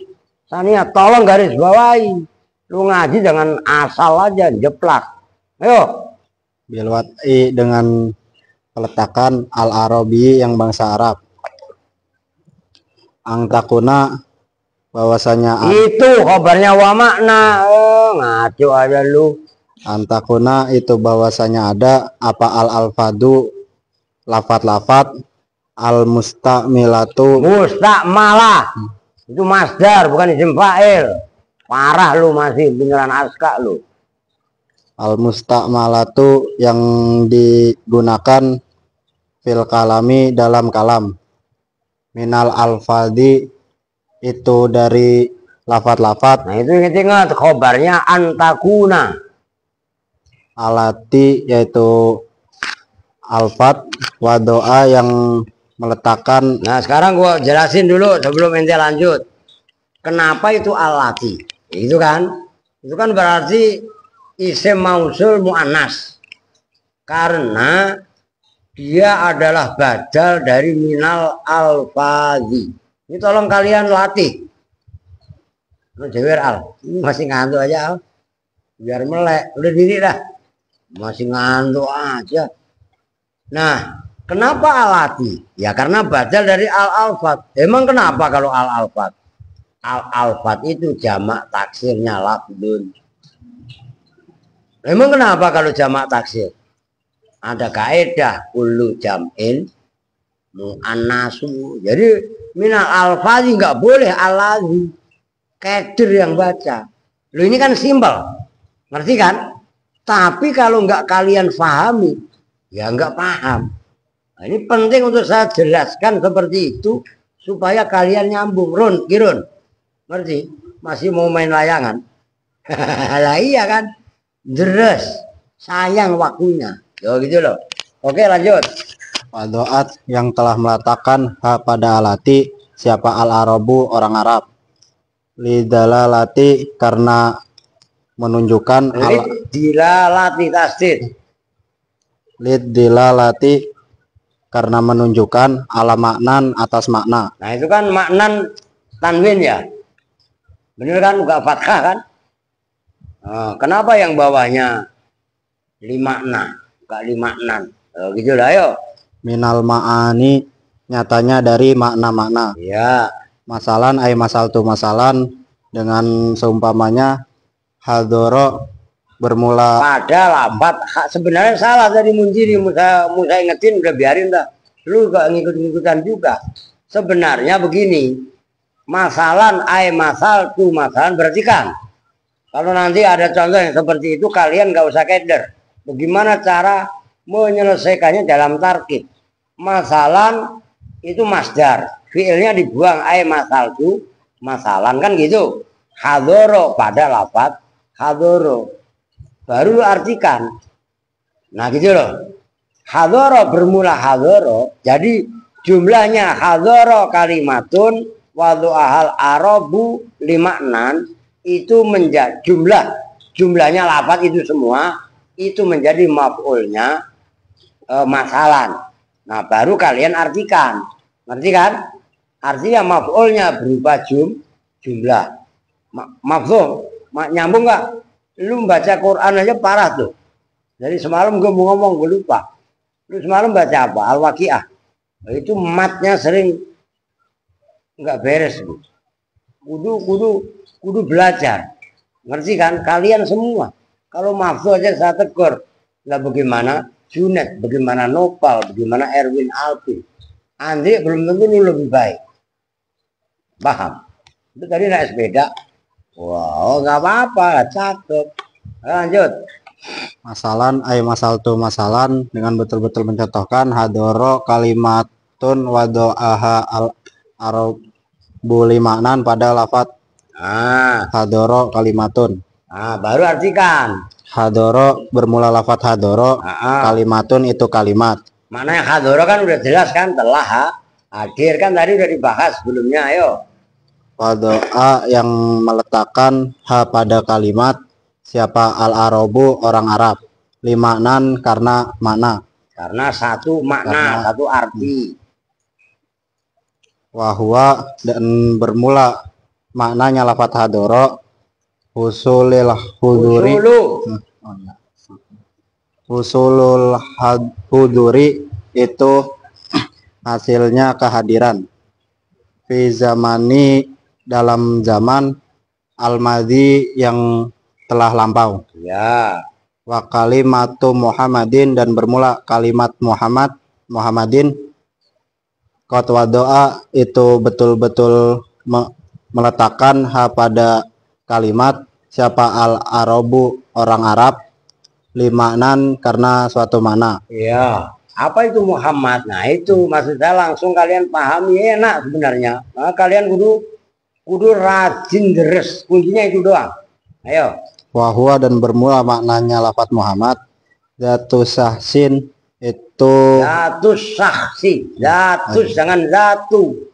saniyah. Tolong garis bawahi. Lu ngaji jangan asal aja jeplak. Ayo. Bilwat'i dengan peletakan al-arabi yang bangsa Arab. Angtakuna, bahwasanya itu kabarnya wa makna. Ngaco aja lu. Antakuna itu bahwasanya ada apa al-alfadu lafat-lafat al-mustakmilatu. Mustakmalah itu masdar bukan isim fa'il. Parah lu, masih beneran aska lu. Al-mustakmalatu yang digunakan fil kalami dalam kalam. Minal alfadi itu dari lafat-lafat. Nah itu ingat khobarnya antakuna. Alati yaitu alfat, wa doa yang meletakkan. Nah sekarang gua jelasin dulu sebelum ente lanjut. Kenapa itu alati? Itu kan berarti isim mausul muannas. Karena dia adalah badal dari minal alfazi. Ini tolong kalian latih. Jewer al, masih ngantuk aja al. Biar melek, udah diri dah. Masih ngantuk aja. Nah, kenapa alati? Ya karena badal dari al-alfat. Emang kenapa kalau al-alfat? Al-alfat itu jamak taksirnya lafdun. Emang kenapa kalau jamak taksir? Ada kaidah kullu jam'in mu'annasu. Jadi minal alfazi nggak boleh alazi. Keder yang baca. Lo ini kan simpel. Ngerti kan? Tapi kalau nggak kalian pahami, ya nggak paham. Nah, ini penting untuk saya jelaskan seperti itu supaya kalian nyambung. Ron, Kirun, ngerti? Masih mau main layangan? Lah iya kan? Deres, sayang waktunya. Oh gitu loh. Oke lanjut. Wadoat yang telah meletakkan ha pada alati siapa al-arabu orang Arab. Lidalalati karena menunjukkan Dilalati tasdid. Lidalalati karena menunjukkan ala maknan atas makna. Nah itu kan maknan tanwin ya. Bener kan? Enggak fathah kan? Nah, kenapa yang bawahnya limakna? Enggak limaknan. Oh, gitu lah ayo. Minal ma'ani nyatanya dari makna-makna. Iya. Masalan ay masal tu masalan dengan seumpamanya hadoro bermula Pada lafat sebenarnya salah tadi Munjiri. Musa ingetin udah biarin dah. Lu gak ngikut-ngikutan juga. Sebenarnya begini. Masalan ay masal tu masalan berarti kan. Kalau nanti ada contoh yang seperti itu kalian gak usah keder. Bagaimana cara menyelesaikannya dalam tarkib. Masalan itu masdar. Fiilnya dibuang ay masal tu masalan kan gitu. Hadoro pada lafat hadoro. Baru lu artikan. Nah gitu loh. Hadoro bermula hadoro. Jadi jumlahnya hadoro kalimatun wadu'ahal arabu limaknan. Itu menjadi jumlahnya lafat itu semua. Itu menjadi maf'ulnya masalan. Nah baru kalian artikan. Ngerti kan? Artinya maf'ulnya berupa jumlah. Mafhum? Nyambung nggak? Lu baca Quran aja parah tuh. Jadi semalam gue mau ngomong, gue lupa. Lu semalam baca apa? Al-Waqiah. Itu matnya sering nggak beres. Kudu belajar. Ngerti kan? Kalian semua. Kalau mafhum aja saya tegur. Lah bagaimana Junet, bagaimana Nopal, bagaimana Erwin Alvin. Andri belum tentu lu lebih baik. Paham? Itu tadi naik sepeda. Wow, nggak apa-apa, cakep. Lanjut. masalan ay masal tu masalan dengan betul-betul mencontohkan hadoro kalimatun wado'aha al-arabu limaknan pada lafat hadoro kalimatun. Nah, baru artikan. Hadoro bermula lafat hadoro, kalimatun itu kalimat. Mana yang hadoro kan udah jelas kan, telah hadir kan tadi udah dibahas sebelumnya. Ayo. Wado'a yang meletakkan ha pada kalimat siapa al-arabu orang Arab. Limaknan karena makna. Karena satu makna, satu arti. Wahwa dan bermula maknanya lafat hadoro husulil huduri. Husulul huduri itu hasilnya kehadiran. Fi zamani dalam zaman al-madhi yang telah lampau. Ya. Wa kalimatu Muhammadin dan bermula kalimat Muhammad Muhammadin qad wadoa itu betul-betul meletakkan pada kalimat siapa al-arabu orang Arab limanan karena suatu mana. Ya, apa itu Muhammad? Nah itu maksud saya langsung kalian pahami enak sebenarnya. Nah, kalian kudu rajin deres, kuncinya itu doang. Ayo. Wahua dan bermula maknanya lafaz Muhammad zatu sahsin itu Zatus saksi, zatus jangan zatu.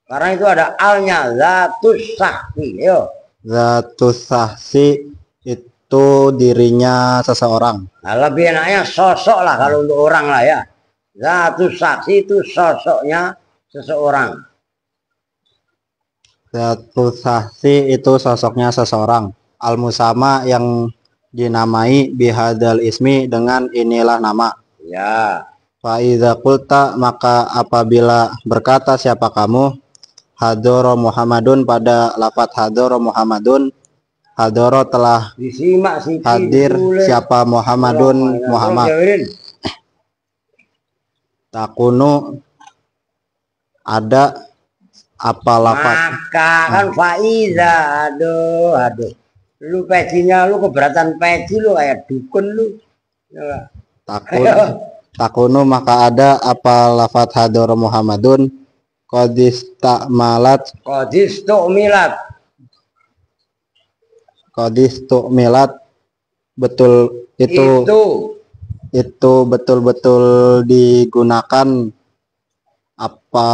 Karena itu ada alnya, zatus saksi. Ayo. zatu sahsi itu dirinya seseorang. Nah, lebih enaknya sosok lah kalau untuk orang lah ya. Zatus saksi itu sosoknya seseorang. Zatu sahsi itu sosoknya seseorang. Al-musama yang dinamai bihadal ismi dengan inilah nama. Ya. Fa idza qulta maka apabila berkata siapa kamu hadoro Muhammadun pada lafaz hadoro Muhammadun hadoro telah Disimak sih. hadir siapa Muhammadun Muhammad takunu ada apa lafaz maka kan faiza. Aduh. Lu pecinya lu keberatan peci lu kayak dukun lu. Ya. takunu maka ada apa lafaz hadoro Muhammadun qadis ta'malat qadis tu'milat betul itu betul-betul digunakan apa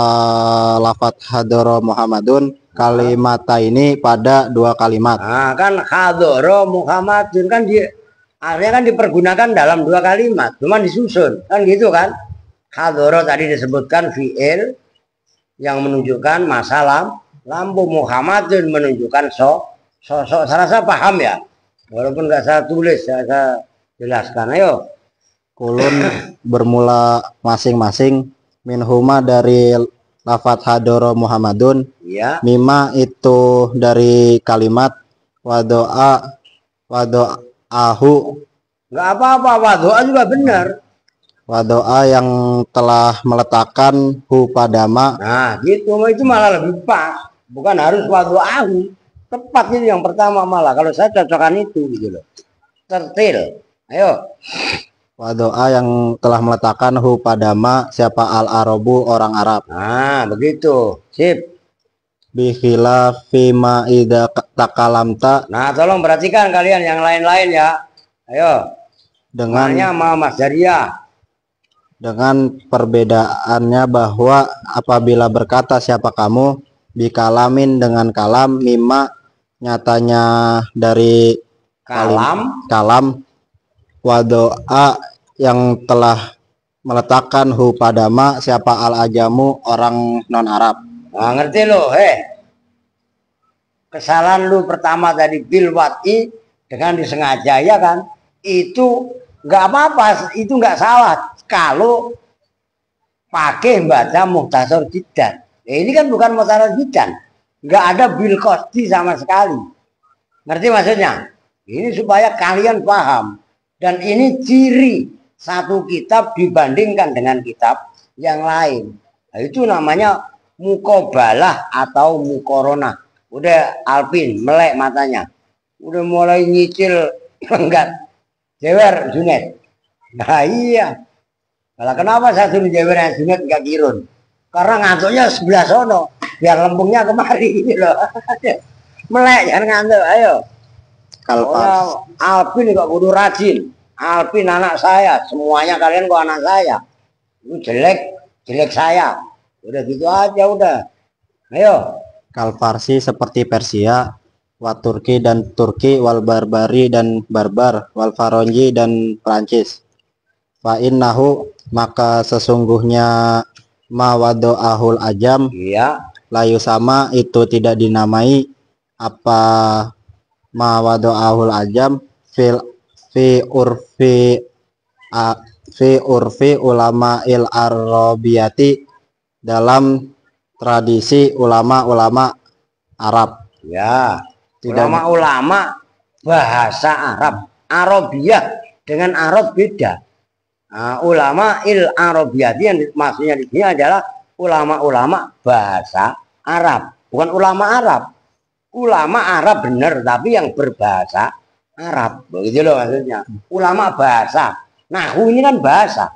lafaz hadoro Muhammadun kalimata ini pada dua kalimat. Nah, kan hadoro Muhammadun kan artinya kan dipergunakan dalam dua kalimat, cuma disusun kan gitu kan. Hadoro tadi disebutkan fi'il yang menunjukkan masa lampu, Muhammadun menunjukkan sosok. Saya paham ya, walaupun nggak saya tulis, saya jelaskan. Ayo. Kulun bermula masing-masing minhuma dari lafaz hadoro Muhammadun. Ya. Mima itu dari kalimat wado'ahu. Nggak apa-apa, wadoa juga benar. Wadoa yang telah meletakkan hu padama. Nah gitu, itu malah lebih pas. Bukan harus wadoahu. Tepat itu yang pertama malah. Kalau saya cocokan itu gitu loh. Tertil. Ayo. Wadoa yang telah meletakkan hu padama siapa al-arabu orang Arab. Nah begitu. Sip. Bihila fima ida takalamta. Nah tolong perhatikan kalian yang lain-lain ya. Ayo. Dengannya sama Mas Daria. Dengan perbedaannya bahwa apabila berkata siapa kamu bikalamin dengan kalam mima nyatanya dari kalam wadoa yang telah meletakkan hu padama siapa al ajamu orang non Arab. Nah, ngerti lo, kesalahan lu pertama tadi bil wati dengan disengaja ya kan, itu nggak apa-apa, itu nggak salah kalau pakai baca muhtasar jiddan. Ini kan bukan muhtasar jiddan, nggak ada bil qasdi sama sekali. Ngerti maksudnya? Ini supaya kalian paham. Dan ini ciri satu kitab dibandingkan dengan kitab yang lain. Nah, itu namanya mukobalah atau mukorona. Udah Alpin melek matanya, udah mulai nyicil enggak jewer Junet. Nah iya, kalau kenapa saya suruh jewer yang Junet enggak kirun? Karena ngantuknya sebelah sono, biar lembungnya kemari gitu loh. Melek jangan ngantuk, ayo. Kalau Alpin kok kudu rajin. Alpin anak saya, semuanya kalian kok anak saya. Itu jelek saya. Udah gitu aja udah. Ayo. Kalfarsi seperti Persia, wa Turki dan Turki, wal barbari dan barbar, wal faronji dan Prancis. Fa innahu maka sesungguhnya ma wado'ahul ajam, iya, layu sama itu tidak dinamai apa ma wado'ahul ajam fi urfi ulama il arabiyati dalam tradisi ulama-ulama Arab. Ya, ulama-ulama bahasa Arab. Arabiyah dengan Arab beda. Nah, ulama il Arabiyati yang maksudnya di sini adalah ulama-ulama bahasa Arab, bukan ulama Arab. Ulama Arab benar, tapi yang berbahasa Arab, begitu loh maksudnya. Ulama bahasa, nahwu ini kan bahasa,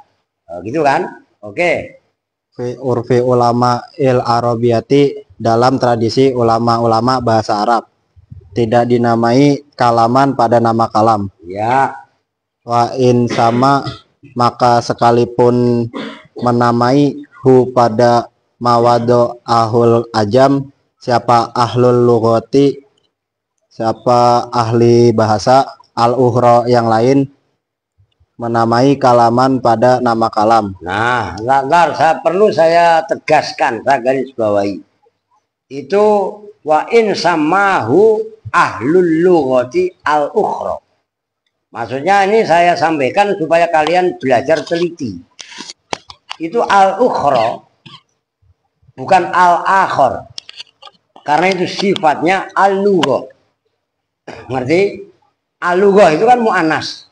gitu kan? Oke. Fi urfi ulama il Arabiyati, dalam tradisi ulama-ulama bahasa Arab, tidak dinamai kalaman pada nama kalam. Ya. Wa in sama, maka sekalipun menamai hu pada mawado ahul ajam, siapa ahlul lughati, siapa ahli bahasa, al ukhra yang lain, menamai kalaman pada nama kalam. Nah, perlu saya tegaskan, saya garis bawahi. Itu wa in samahu ahlul lughati al ukhra. Maksudnya ini saya sampaikan supaya kalian belajar teliti. Itu al ukhra, bukan al akhor. Karena itu sifatnya al lugha. Ngerti? Al lugha itu kan mu'annas.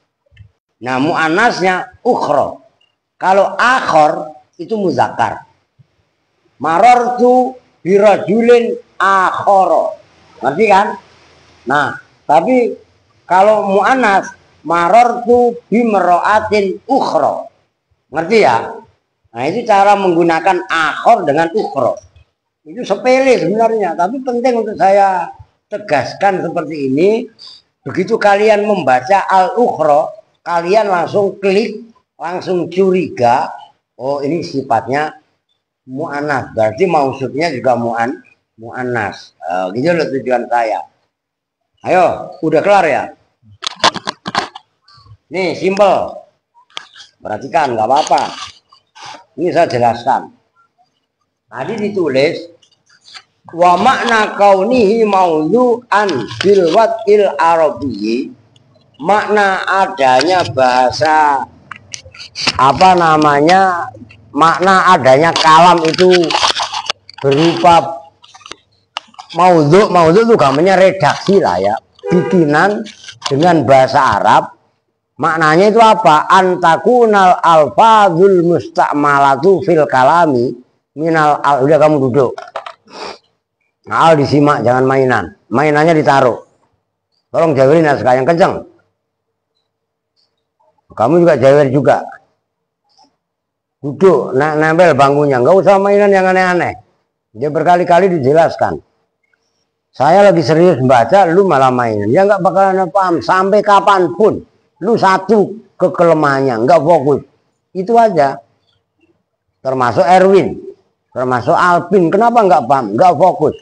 Nah, mu'annasnya ukhra. Kalau akhor itu muzakkar. Marartu birajulin akhara. Ngerti kan? Nah, tapi kalau mu'annas marartu bimra'atin ukhra. Ngerti ya? Nah, itu cara menggunakan akhor dengan ukhra. Itu sepele sebenarnya, tapi penting untuk saya tegaskan seperti ini. Begitu kalian membaca al-ukhra, kalian langsung klik, langsung curiga, oh ini sifatnya mu'annas, berarti maksudnya juga mu'annas. Gitu loh tujuan saya. Ayo, udah kelar ya? Nih, simple. Perhatikan, nggak apa-apa. Ini saya jelaskan. Tadi ditulis wa makna kaunihi maudhu'an bil wad'il arabiyyi, makna adanya bahasa makna adanya kalam itu berupa maudhu itu gambarnya redaksi lah ya, bikinan dengan bahasa Arab. Maknanya itu apa? Antakunal alfadzul musta'malatu fil kalami minal al. Udah kamu duduk. Nah, disimak, jangan mainan. Mainannya ditaruh. Tolong jawirin naskah yang kenceng. Kamu juga jawir juga. Duduk, nempel bangkunya. Nggak usah mainan yang aneh-aneh. Dia berkali-kali dijelaskan. Saya lagi serius membaca, lu malah mainan. Ya nggak bakalan paham sampai kapanpun. Lu satu kekelemahannya, nggak fokus. Itu aja. Termasuk Erwin, termasuk Alpin. Kenapa nggak paham? Nggak fokus.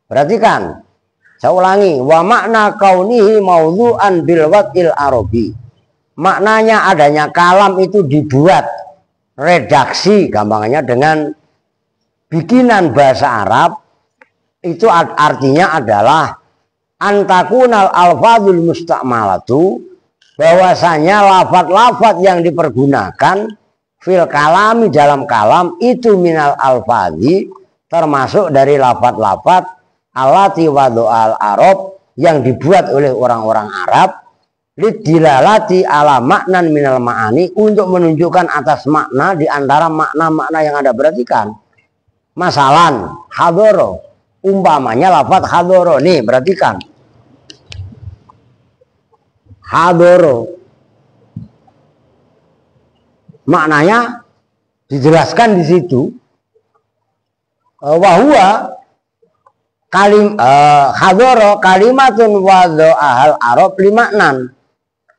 Perhatikan. Saya ulangi. Wa makna kaunihi maudhu'an bil wad'il arabi. Maknanya adanya kalam itu dibuat redaksi, gampangnya dengan bikinan bahasa Arab. Itu artinya adalah antakunal alfadzul musta'malatu, bahwasanya lafat-lafat yang dipergunakan fil kalami dalam kalam itu minal alfadzi, termasuk dari lafat-lafat alati wadu'al Arab yang dibuat oleh orang-orang Arab, lidilalati ala maknan minal ma'ani, untuk menunjukkan atas makna di antara makna-makna yang ada. Perhatikan. Masalan hadoro, umpamanya lafat hadoro. Nih perhatikan. Hadoro, maknanya dijelaskan di situ. Wahwa hadoro kalimatun wado ahal Arab limaknan.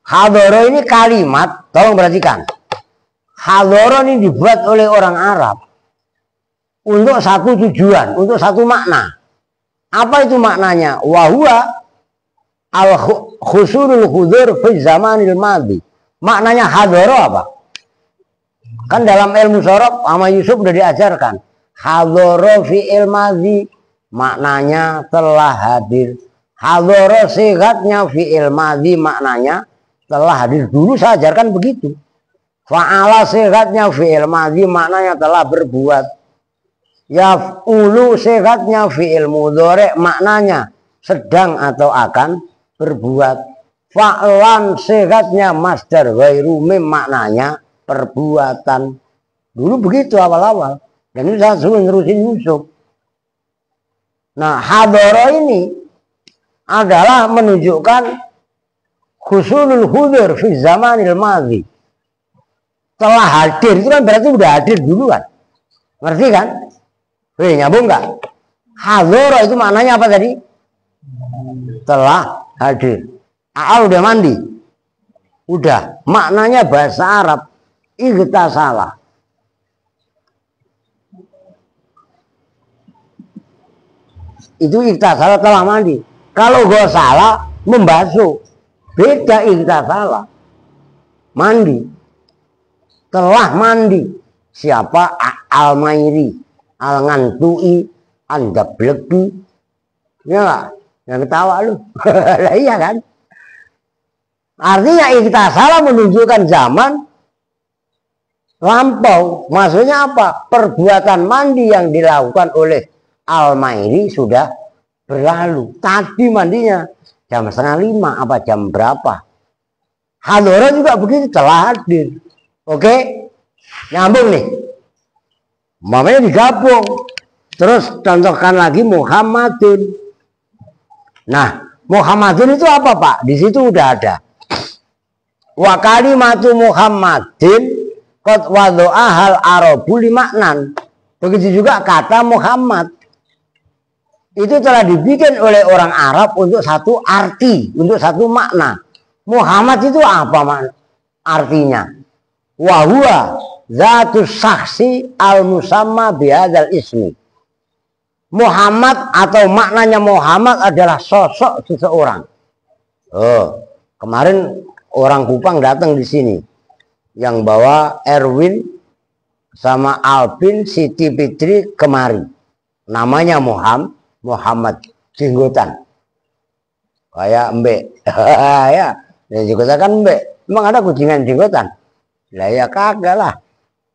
Hadoro ini kalimat, tolong perhatikan. Hadoro ini dibuat oleh orang Arab untuk satu tujuan, untuk satu makna. Apa itu maknanya? Wahwa al khusurul khudur fi zamanil madhi. Maknanya hadoro apa? Kan dalam ilmu sorof sama Yusuf udah diajarkan. Hadoro fi ilmadhi, maknanya telah hadir. Hadoro sigatnya fi ilmadhi, maknanya telah hadir. Dulu saya ajarkan begitu. Fa'ala sigatnya fi ilmadhi, maknanya telah berbuat. Yaf'ulu sigatnya fi ilmudhari, maknanya sedang atau akan berbuat. Fa'lan sehatnya masdar ghairu mim maknanya perbuatan. Dulu begitu awal-awal. Dan ini saya suruh nerusin Yusuf. Nah, hadara ini adalah menunjukkan husulul hudur fi zamanil madhi. Telah hadir itu kan berarti udah hadir dulu kan. Ngerti kan? Wih, nyambung nggak? Hadara itu maknanya apa tadi? Telah hadir. Udah mandi. Udah. Maknanya bahasa Arab. Ightasala. Itu ightasala telah mandi. Kalau ghasala membasuh. Beda ightasala. Mandi. Telah mandi. Siapa? Al-Mairi. Al-Ngantui. Andablegi. Ya nggak? Yang ketawa lu. Lah iya kan? Artinya ightasala menunjukkan zaman lampau. Maksudnya apa? Perbuatan mandi yang dilakukan oleh Al-Mairi sudah berlalu. Tadi mandinya jam 4:30 apa jam berapa? Hadara juga begitu, telah hadir. Oke? Nyambung nih. Mamanya digabung. Terus contohkan lagi Muhammadun. Nah, Muhammadun itu apa, Pak? Di situ udah ada. Wa kalimatu Muhammadin qad wada'ahal arabu li maknan. Begitu juga kata Muhammad. Itu telah dibikin oleh orang Arab untuk satu arti, untuk satu makna. Muhammad itu apa artinya? Wa huwa zatus saksi al-musamma bihadzal ismi. Muhammad atau maknanya Muhammad adalah sosok seseorang. Oh, kemarin orang Kupang datang di sini yang bawa Erwin sama Alvin Siti Fitri kemari. Namanya Muhammad jenggotan. Kayak mbek. Ya, jenggotan kan mbek. Emang ada kucingan jenggotan? Lah ya kagak lah.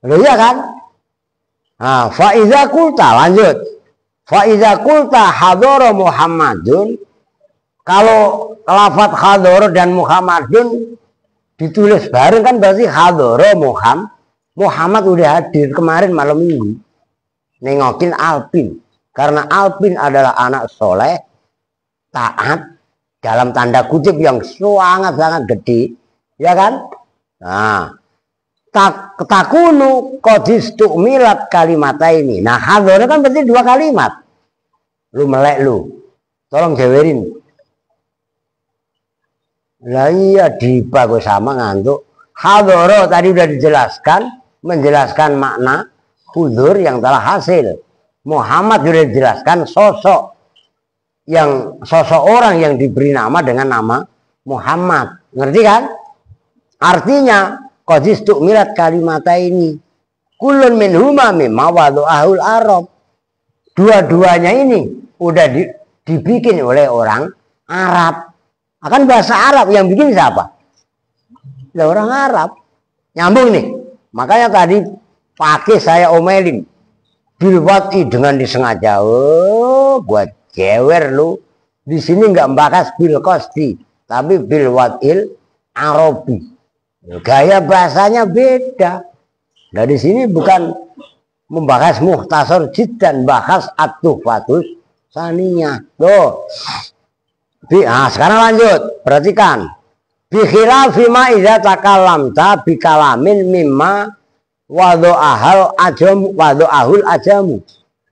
Loh iya kan? Nah, faiza kulta lanjut. Faiza kulta hadara Muhammadun. Kalau lafaz hadara dan Muhammadun ditulis bareng kan berarti hadara Muhammad udah hadir kemarin malam minggu. Nengokin Alpin. Karena Alpin adalah anak soleh, taat, dalam tanda kutip yang sangat-sangat gede. Ya kan? Nah, takunu qadis tu'milat kalimata ini. Nah, hadara kan berarti dua kalimat. Lu melek lu. Tolong jewerin. Lah iya dibagus sama ngantuk. Hadara tadi udah dijelaskan, menjelaskan makna hudur yang telah hasil. Muhammad sudah dijelaskan sosok orang yang diberi nama dengan nama Muhammad. Ngerti kan? Artinya qadis tu'milat kalimata ini. Kullun minhuma mimma wada'ahul Arab. Dua-duanya ini udah dibikin oleh orang Arab. Akan bahasa Arab yang bikin siapa? Ya orang Arab. Nyambung nih. Makanya tadi pakai saya omelin. Bilwati dengan disengaja. Oh, buat jewer lu. Di sini nggak membahas bil kosti, tapi bilwatil Arabi. Gaya bahasanya beda. Nah di sini bukan membahas muhtasar jiddan, bahas at-tuhfatus saniyah. Tuh. Nah, sekarang lanjut, perhatikan. Bi khilafi ma idza takallamta bi kalamin mimma wadu'ahul ajamu.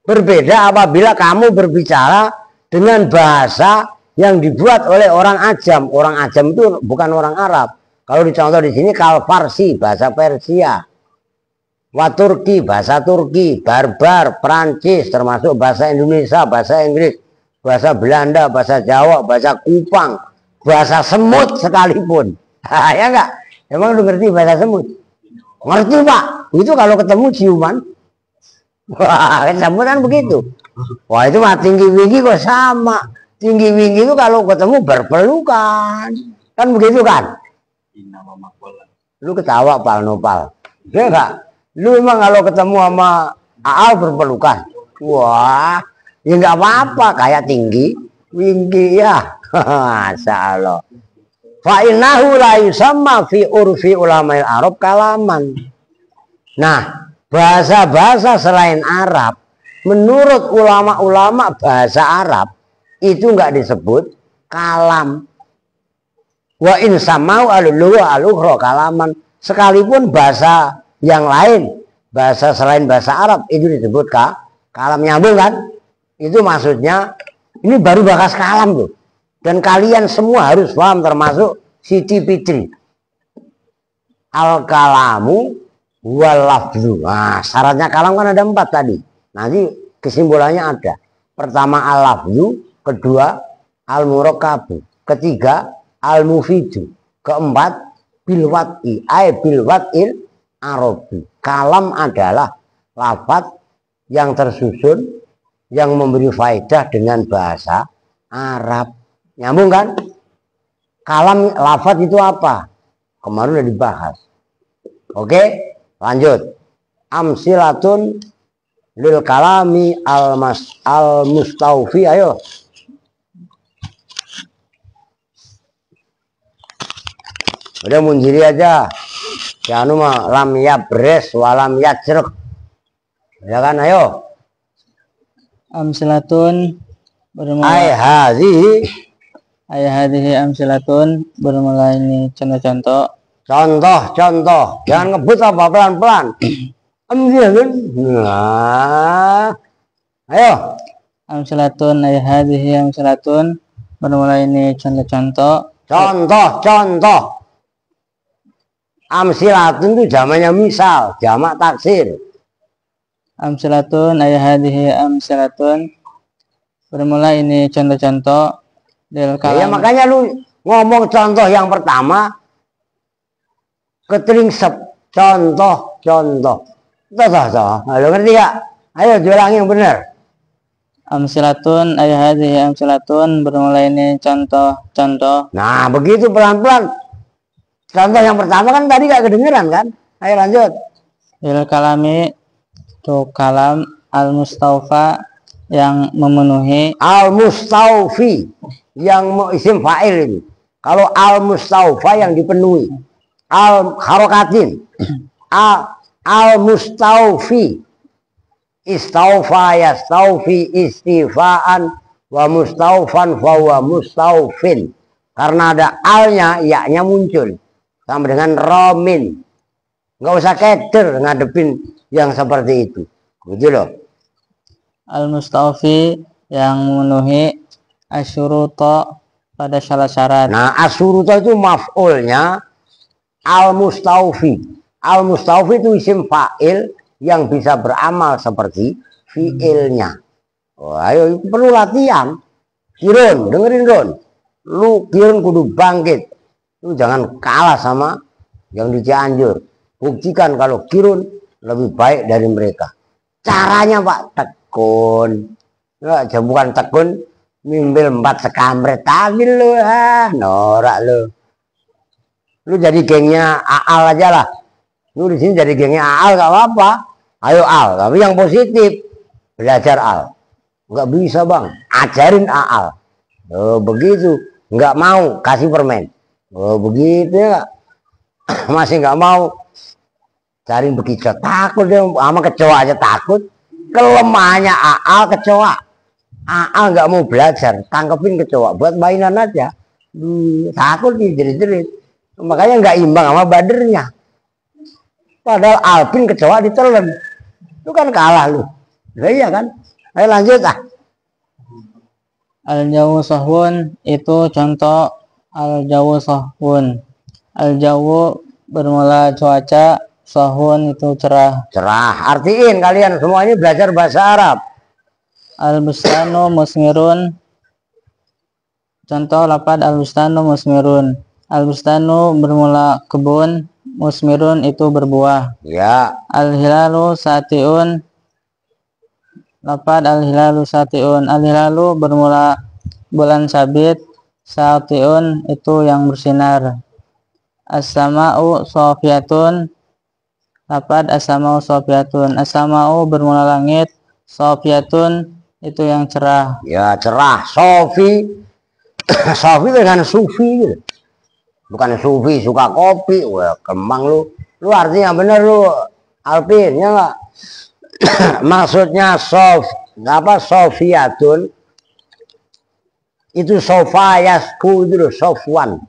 Berbeda apabila kamu berbicara dengan bahasa yang dibuat oleh orang ajam. Orang ajam itu bukan orang Arab. Kalau dicontoh di sini kal Farsi, bahasa Persia. Wa Turki, bahasa Turki. Barbar, Prancis, termasuk bahasa Indonesia, bahasa Inggris, bahasa Belanda, bahasa Jawa, bahasa Kupang, bahasa semut sekalipun. Ya enggak? Emang lu ngerti bahasa semut? Ngerti Pak? Itu kalau ketemu ciuman. Wah, semut kan begitu. Wah itu mah tinggi-tinggi kok sama. Tinggi-tinggi itu kalau ketemu berpelukan. Kan begitu kan? Lu ketawa Pal Nopal. Ya enggak? Lu emang kalau ketemu sama Aal berpelukan. Wah, ya enggak apa-apa. Kayak tinggi ya. Masya Allah. Fa innahu la yusamma fi urfi ulama'il Arab kalaman. Nah, bahasa-bahasa selain Arab menurut ulama-ulama bahasa Arab itu enggak disebut kalam. Wa in samau al-lugha al-ukhra kalaman. Sekalipun bahasa yang lain, bahasa selain bahasa Arab itu disebut kalam. Nyambung kan? Itu maksudnya ini baru bahas kalam tuh. Dan kalian semua harus paham termasuk Siti Fitri. Al-kalamu wal lafzu. Nah, syaratnya kalam kan ada 4 tadi. Nanti kesimpulannya ada. Pertama al-lafzu, kedua al-murakkabu, ketiga al-mufidu, keempat bil wat'i, bil wat'il arabi. Kalam adalah lafaz yang tersusun yang memberi faedah dengan bahasa Arab. Nyambung kan? Kalam lafaz itu apa? Kemarin udah dibahas. Oke, lanjut. Amsilatun lil kalami al-mustawfi. Ayo. Udah munjiri aja. Ya anu mah lam yabres walam yajrek. Ya kan, ayo. Amsilatun bermula hadhihi amsilatun bermula ini contoh-contoh. Contoh. Jangan ngebut apa pelan-pelan. Amsilatun. Nah. Ayo. Amsilatun hadhihi amsilatun bermula ini contoh-contoh. Contoh. Amsilatun itu jamaknya misal, jamak taksir. Amsilatun hadhihi amsilatun bermula ini contoh-contoh. Ya makanya lu ngomong contoh yang pertama ketelingsep. Contoh. Toh. Halo, ngerti gak? Ayo diulangi yang benar. Amsilatun hadhihi amsilatun bermula ini contoh. Nah, begitu pelan-pelan. Contoh yang pertama kan tadi gak kedengeran kan? Ayo lanjut. Kalami itu kalam al-mustawfa yang memenuhi. Al-mustawfi yang isim fa'il ini. Kalau al-mustawfa yang dipenuhi. Al-harokatin. Al-mustawfi. Istawfa yastawfi istifaan wa mustawfan fawa mustawfin. Karena ada alnya, yaknya muncul. Sama dengan romin. Nggak usah keder ngadepin yang seperti itu. Gitu loh. Al-mustawfi yang memenuhi asyuruto pada syarat-syarat. Nah, asyuruto itu maf'ulnya al-mustawfi. Al-mustawfi itu isim fa'il yang bisa beramal seperti fi'ilnya. Oh, ayo perlu latihan. Kirun, dengerin Ron. Lu kirun kudu bangkit. Lu jangan kalah sama yang di Cianjur. Buktikan kalau kirun lebih baik dari mereka. Caranya Pak, tekun. Nggak, bukan tekun, mimbil 4 sekamret tadi lu, norak lu. Lu jadi gengnya Aal aja lah. Lu di sini jadi gengnya Aal gak apa-apa. Ayo Al, tapi yang positif. Belajar Al. Nggak bisa Bang, ajarin Aal. Oh begitu, nggak mau kasih permen. Oh begitu ya. Masih nggak mau. Cari bekicot, takut dia sama kecoa aja takut. Kelemahannya Aal kecoa. Aal nggak mau belajar, tangkepin kecoa buat mainan aja. Takut dia jerit-jerit. Makanya nggak imbang sama badernya. Padahal Alpin kecoa ditelan. Lu kan kalah lu. Iya kan? Ayo lanjut ah. Al-jawu sahwun itu contoh al-jawu sahwun. Al-jawu bermula cuaca, sahwun itu cerah. Cerah. Artiin kalian semua ini belajar bahasa Arab. Al-bustanu musmirun. Contoh lapad al-bustanu musmirun. Al-bustanu bermula kebun, musmirun itu berbuah. Ya. Al-hilalu satiun. Lapad al-hilalu satiun. Al-hilalu bermula bulan sabit, satiun itu yang bersinar. As-sama'u sofiyatun. Lapad as-sama'u sofiyatun. As-sama'u bermula langit, sofiyatun itu yang cerah. Ya cerah. Sofi. Sofi dengan sufi gitu. bukan sufi suka kopi. Wah, kembang lu. Lu artinya bener lu, Alpin, ya enggak? Maksudnya Sofiyatun itu sofa yasku itu loh, sofwan.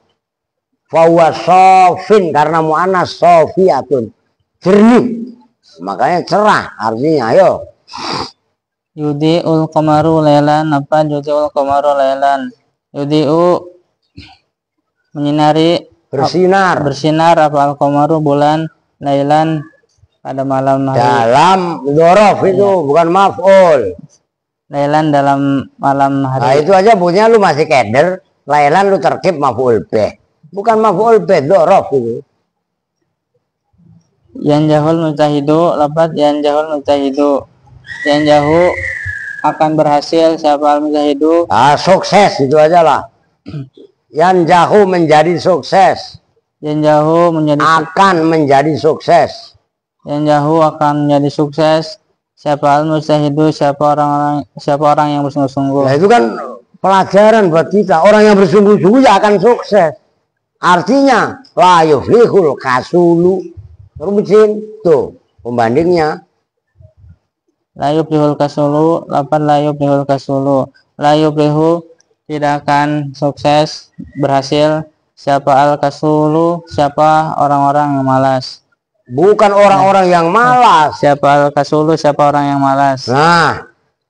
Fahuwa sofin karena mu'annas Sofiyatun. Jernih. Makanya cerah artinya, ayo. Yudi'ul qamaru lailan, apa yudi'ul qamaru lailan? Yudi'u menyinari, bersinar apa al-qamaru bulan, lailan pada malam hari. Dalam dzaraf itu bukan maf'ul. Lailan dalam malam hari. Nah, itu aja punya lu masih keder. Lailan lu terkib maf'ul bih. Bukan maf'ul bih, dzaraf itu. Yanjahul mujtahidu, lafaz yanjahul mujtahidu. Yanjahu akan berhasil siapa al-mujtahidu? Sukses itu aja lah. Yanjahu menjadi sukses. Yanjahu akan menjadi sukses. Yanjahu akan menjadi sukses siapa al-mujtahidu, siapa orang yang bersungguh-sungguh. Nah, itu kan pelajaran buat kita. Orang yang bersungguh-sungguh ya akan sukses. Artinya la yuflihul kasulu. Rubutin tuh pembandingnya. La yuflihul kasulu, lapan la yuflihul kasulu. La yuflihu tidak akan sukses, berhasil siapa al kasulu, siapa orang-orang yang malas. Bukan orang-orang yang malas. Siapa al kasulu, siapa orang yang malas. Nah,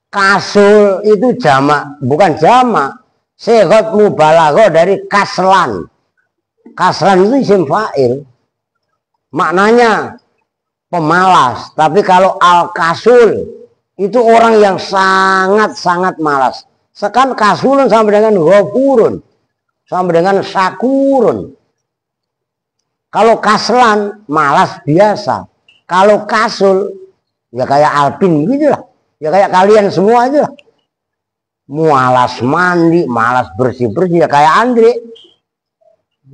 kasul itu jamak, bukan jamak. Sighah mubalaghah dari kaslan. Kaslan itu isim fa'il. Maknanya pemalas. Tapi kalau al-kasul itu orang yang sangat-sangat malas. Sekarang kasulun sama dengan ghafurun, sama dengan syakurun. Kalau kaslan malas biasa. Kalau kasul ya kayak Alpin gitu lah. Ya kayak kalian semua aja lah. Malas mandi, malas bersih-bersih ya kayak Andre.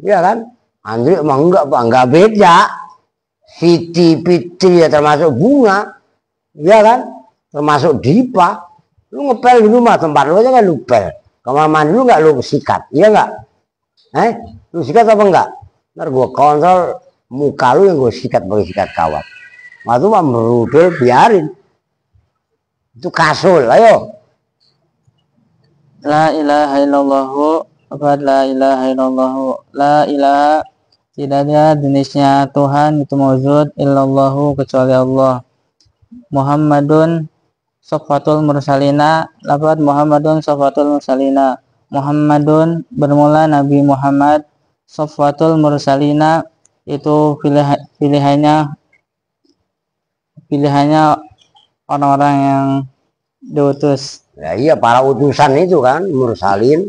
Ya kan? Andre emang enggak beda. Siti, Fitri ya termasuk bunga, ya kan, termasuk Dipa. Lu ngepel di rumah tempat lu aja kan lu pel. Kamar mandi lu nggak lu sikat, iya nggak? Lu sikat apa enggak? Ntar gua kontrol muka lu yang gua sikat pakai sikat kawat. Waktu mah merudul biarin. Itu kasul, ayo. La ilaha illallahu, apa la ilaha illallahu, la ilaha tidak ada jenisnya Tuhan itu mawjud illallahu kecuali Allah. Muhammadun sofatul mursalina, lafaz Muhammadun sofatul mursalina. Muhammadun bermula Nabi Muhammad, sofatul mursalina itu pilihannya orang-orang yang diutus. Ya iya, para utusan itu kan mursalin.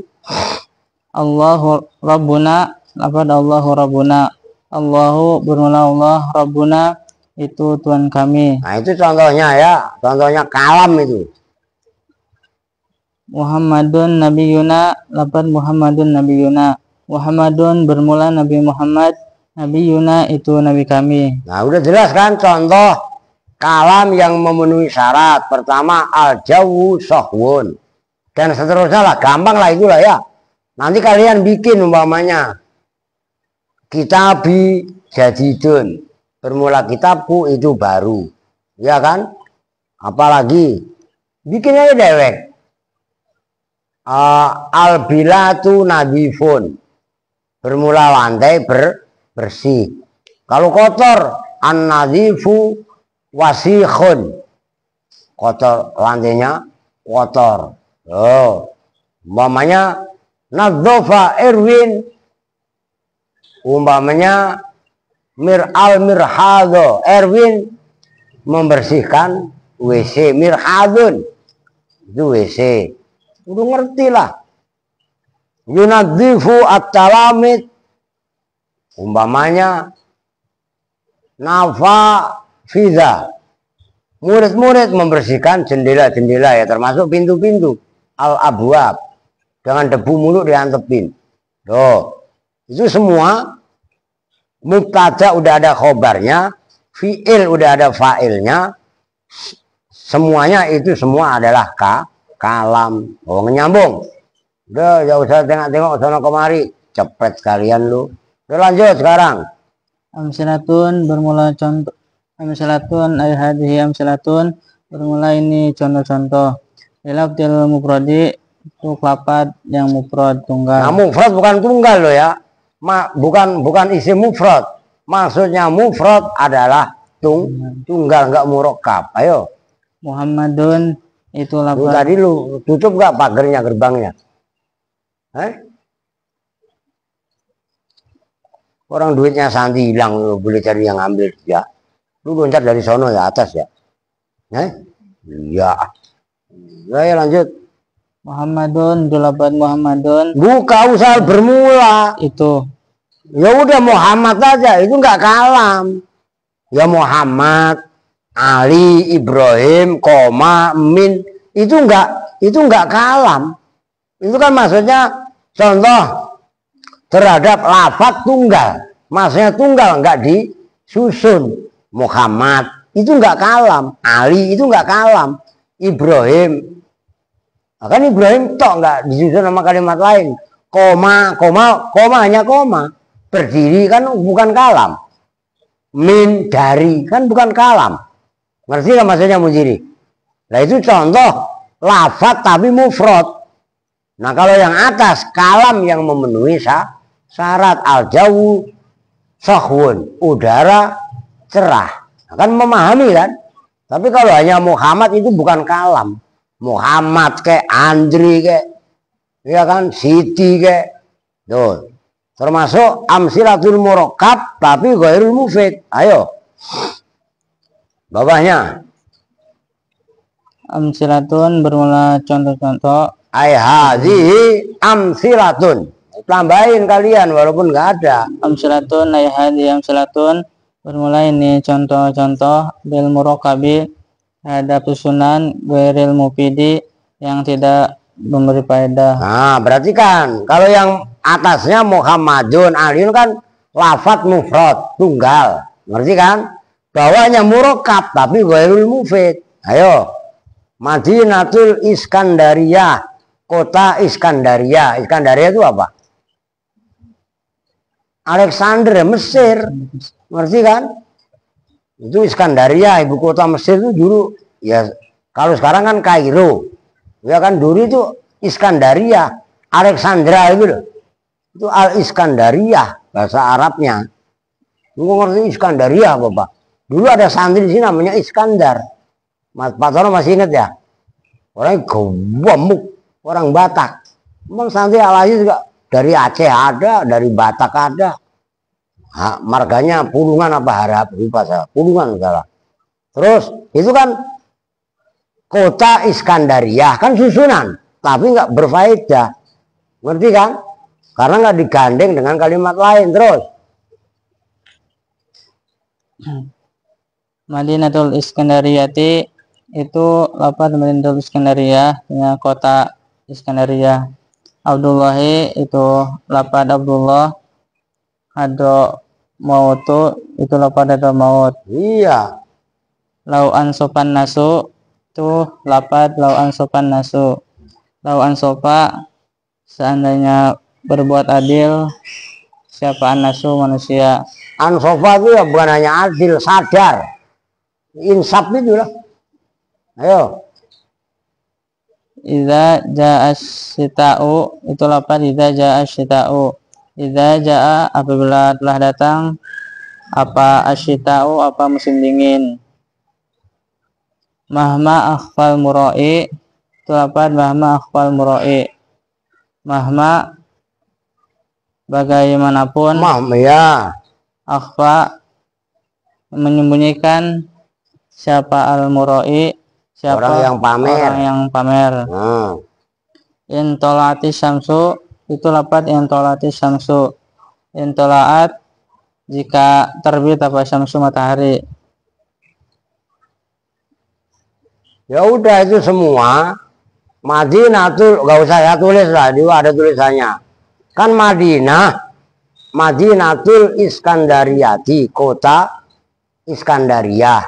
Allahu Rabbuna, lafaz Allahu Rabbuna. Allahu bermula Allah, Rabbuna itu Tuhan kami. Nah itu contohnya ya, contohnya kalam itu. Muhammadun Nabiyuna, lafaz Muhammadun Nabiyuna. Muhammadun bermula Nabi Muhammad, Nabiyuna itu Nabi kami. Nah udah jelas kan contoh kalam yang memenuhi syarat. Pertama al-jawu sohwun. Dan seterusnya lah, gampang lah itulah ya. Nanti kalian bikin umpamanya kitabi jadidun, bermula kitabku itu baru, ya kan? Apalagi bikin aja dewek. Al-bilatu nadifun, bermula lantai bersih. Kalau kotor, an-nadifu wasikhun, kotor lantainya kotor. Oh, umpamanya nadzofa Erwin, umpamanya mirhado Erwin membersihkan WC. Mirhadun itu WC, udah ngerti lah. Yunadzifu at-talamid, umpamanya nafa fiza, murid-murid membersihkan jendela-jendela ya, termasuk pintu-pintu. Al-abwab, jangan debu mulu diantepin. Tuh, itu semua mubtada udah ada khobarnya, fi'il udah ada fa'ilnya, semuanya itu semua adalah kalam. Oh, nyambung. Udah, gak usah tengok-tengok sana kemari, cepet sekalian lu. Lanjut sekarang. Amsilatun bermula contoh. Amsilatun ay hadhihi amsilatun bermula ini contoh-contoh. Lafdzil mufradi untuk lafaz yang mufrad tunggal. Nah, mufrad bukan tunggal loh ya. Bukan isim mufrad. Maksudnya mufrad adalah tunggal, enggak murakkab. Ayo. Muhammadun itu Lu lafaz. tadi lu tutup enggak pagernya, gerbangnya? Orang duitnya Santi hilang, lu boleh cari yang ambil ya. Lu loncat dari sono ya, atas ya. Iya. Ya, lanjut. Muhammadun itu lafaz Muhammadun. Buka usah bermula. Itu. Ya udah Muhammad aja, itu enggak kalam. Ya Muhammad, Ali, Ibrahim, koma, min, itu enggak kalam. Itu kan maksudnya contoh terhadap lafaz tunggal. Maksudnya tunggal enggak disusun. Muhammad itu enggak kalam, Ali itu enggak kalam, Ibrahim. Kan Ibrahim tok enggak disusun sama kalimat lain. Koma hanya koma. Berdiri kan bukan kalam. Min, dari kan bukan kalam. Ngerti kan maksudnya Mujiri? Nah itu contoh lafaz tapi mufrad. Nah kalau yang atas kalam yang memenuhi syarat al-jawu sahwun, udara cerah. Nah, kan memahami kan? Tapi kalau hanya Muhammad itu bukan kalam. Muhammad kayak Andri kayak, ya kan, Siti kayak, tuh. Termasuk amsilatul murakkab tapi ghairul mufid. Ayo. Bawahnya. Amsilatun bermula contoh-contoh. Ai hadhihi amsilatun. Tambahin kalian walaupun nggak ada. Amsilatun ay hadhihi amsilatun bermula ini contoh-contoh bil murakkabi ada susunan ghairil mufidi yang tidak memberi faedah. Nah, berarti kan kalau yang atasnya Muhammadun, Ali kan lafaz mufrad, tunggal. Ngerti kan? Bawahnya murakkab tapi ghairul mufid. Ayo. Madinatul Iskandariyah, kota Iskandaria. Iskandaria itu apa? Alexander, Mesir. Ngerti kan? Itu Iskandaria, ibu kota Mesir itu dulu. Ya, kalau sekarang kan Kairo. Ya kan dulu itu Iskandaria, Alexandra itu loh. Itu Al-Iskandaria bahasa Arabnya. Lu ngerti Iskandaria apa, Pak? Dulu ada santri di sini namanya Iskandar. Mas Pak Tono masih ingat ya? Orangnya gemuk, orang Batak. Memang santri Al-Aziz juga dari Aceh ada, dari Batak ada. Marganya Pulungan apa Harap, lupa saya. Pulungan salah. Terus itu kan kota Iskandaria kan susunan, tapi nggak berfaedah, ngerti kan? Karena nggak digandeng dengan kalimat lain. Terus Madinatul Iskandariyati itu lafaz Madinatul Iskandariyah, kota Iskandaria. Abdullahi itu lafaz Abdullah. Hado mautu itu lafaz hado maut. iya. Lau ansopan nasu itu lafaz lau ansopan nasu. Lau ansopa seandainya berbuat adil siapa nasu manusia. Ansofa itu ya bukan hanya adil, sadar, insaf itu lah. Ayo. Idza jaa asyita'u itu lafaz idza jaa asyita'u. Idza jaa apabila telah datang apa asyita'u apa musim dingin. Mahma akhfal murai itu lafaz mahma akhfal murai. Mahma bagaimanapun Ya. akhfa menyembunyikan siapa al murai siapa orang yang pamer. Intolati syamsu itu lafaz intolati syamsu. Intolaat jika terbit apa syamsu matahari. Ya udah itu semua Madinatul, gak usah ya tulis lah, dia ada tulisannya. Kan Madinatul Iskandariyati, kota Iskandaria.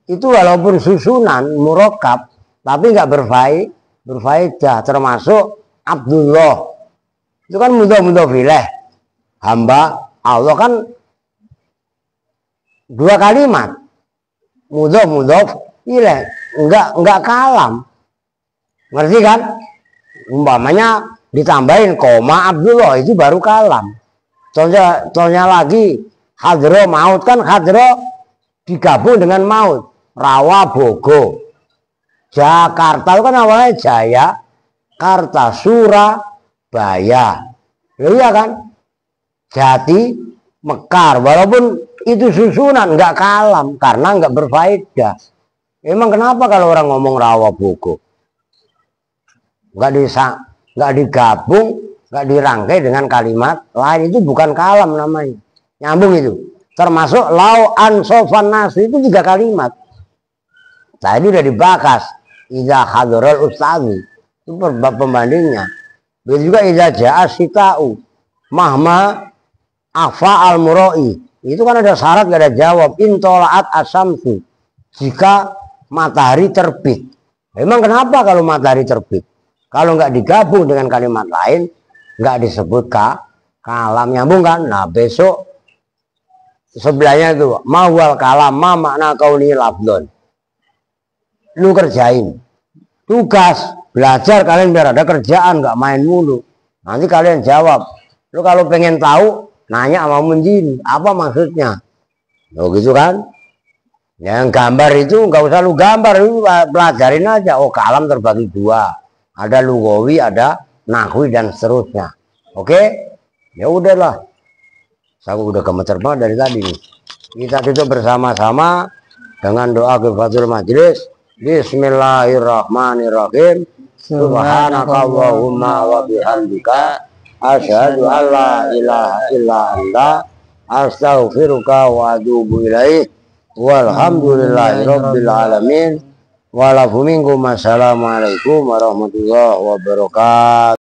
Itu walaupun susunan murakkab tapi nggak berfaedah, termasuk Abdullah. Itu kan mudhof ilaih. Hamba Allah kan dua kalimat, mudhof ilaih, enggak kalam. Ngerti kan? Umpamanya ditambahin koma Abdullah itu baru kalam. Contohnya lagi hadro maut, kan hadro digabung dengan maut. Rawa Bogo, Jakarta itu kan awalnya Jaya Karta, Surabaya, iya kan? Jati Mekar, walaupun itu susunan nggak kalam karena nggak berfaedah. Emang kenapa kalau orang ngomong Rawa Bogo nggak digabung, nggak dirangkai dengan kalimat lain, itu bukan kalam namanya. Nyambung itu. Termasuk lau an sofan nasu itu 3 kalimat. Tadi udah dibahas. Iza hadrol ustazi itu pembandingnya. Begitu juga iza ja'a sita'u mahma afa al muroi, itu kan ada syarat gak ada jawab. Intolaat asamsu, jika matahari terbit. Emang kenapa kalau matahari terbit? Kalau nggak digabung dengan kalimat lain, nggak disebut kalam. Nyambung kan? Nah besok sebelahnya itu mawal kalam, ma makna kauni lafdon. Lu kerjain tugas belajar, kalian biar ada kerjaan, nggak main mulu. Nanti kalian jawab. Lu kalau pengen tahu, nanya sama Munjin, apa maksudnya? Lo gitu kan? Yang gambar itu nggak usah lu gambar, lu pelajarin aja. Oh, kalam terbagi 2. Ada lugawi, ada nahwi dan seterusnya. Oke? Ya udahlah. Saya udah gemeter banget dari tadi nih. Kita tutup bersama-sama dengan doa kifatul majlis. Bismillahirrahmanirrahim. Subhanakallahumma wa bihamdika asyhadu an la ilaha illa anta astaghfiruka wa atubu ilaik. Walhamdulillahirabbil alamin. Assalamualaikum warahmatullahi wabarakatuh.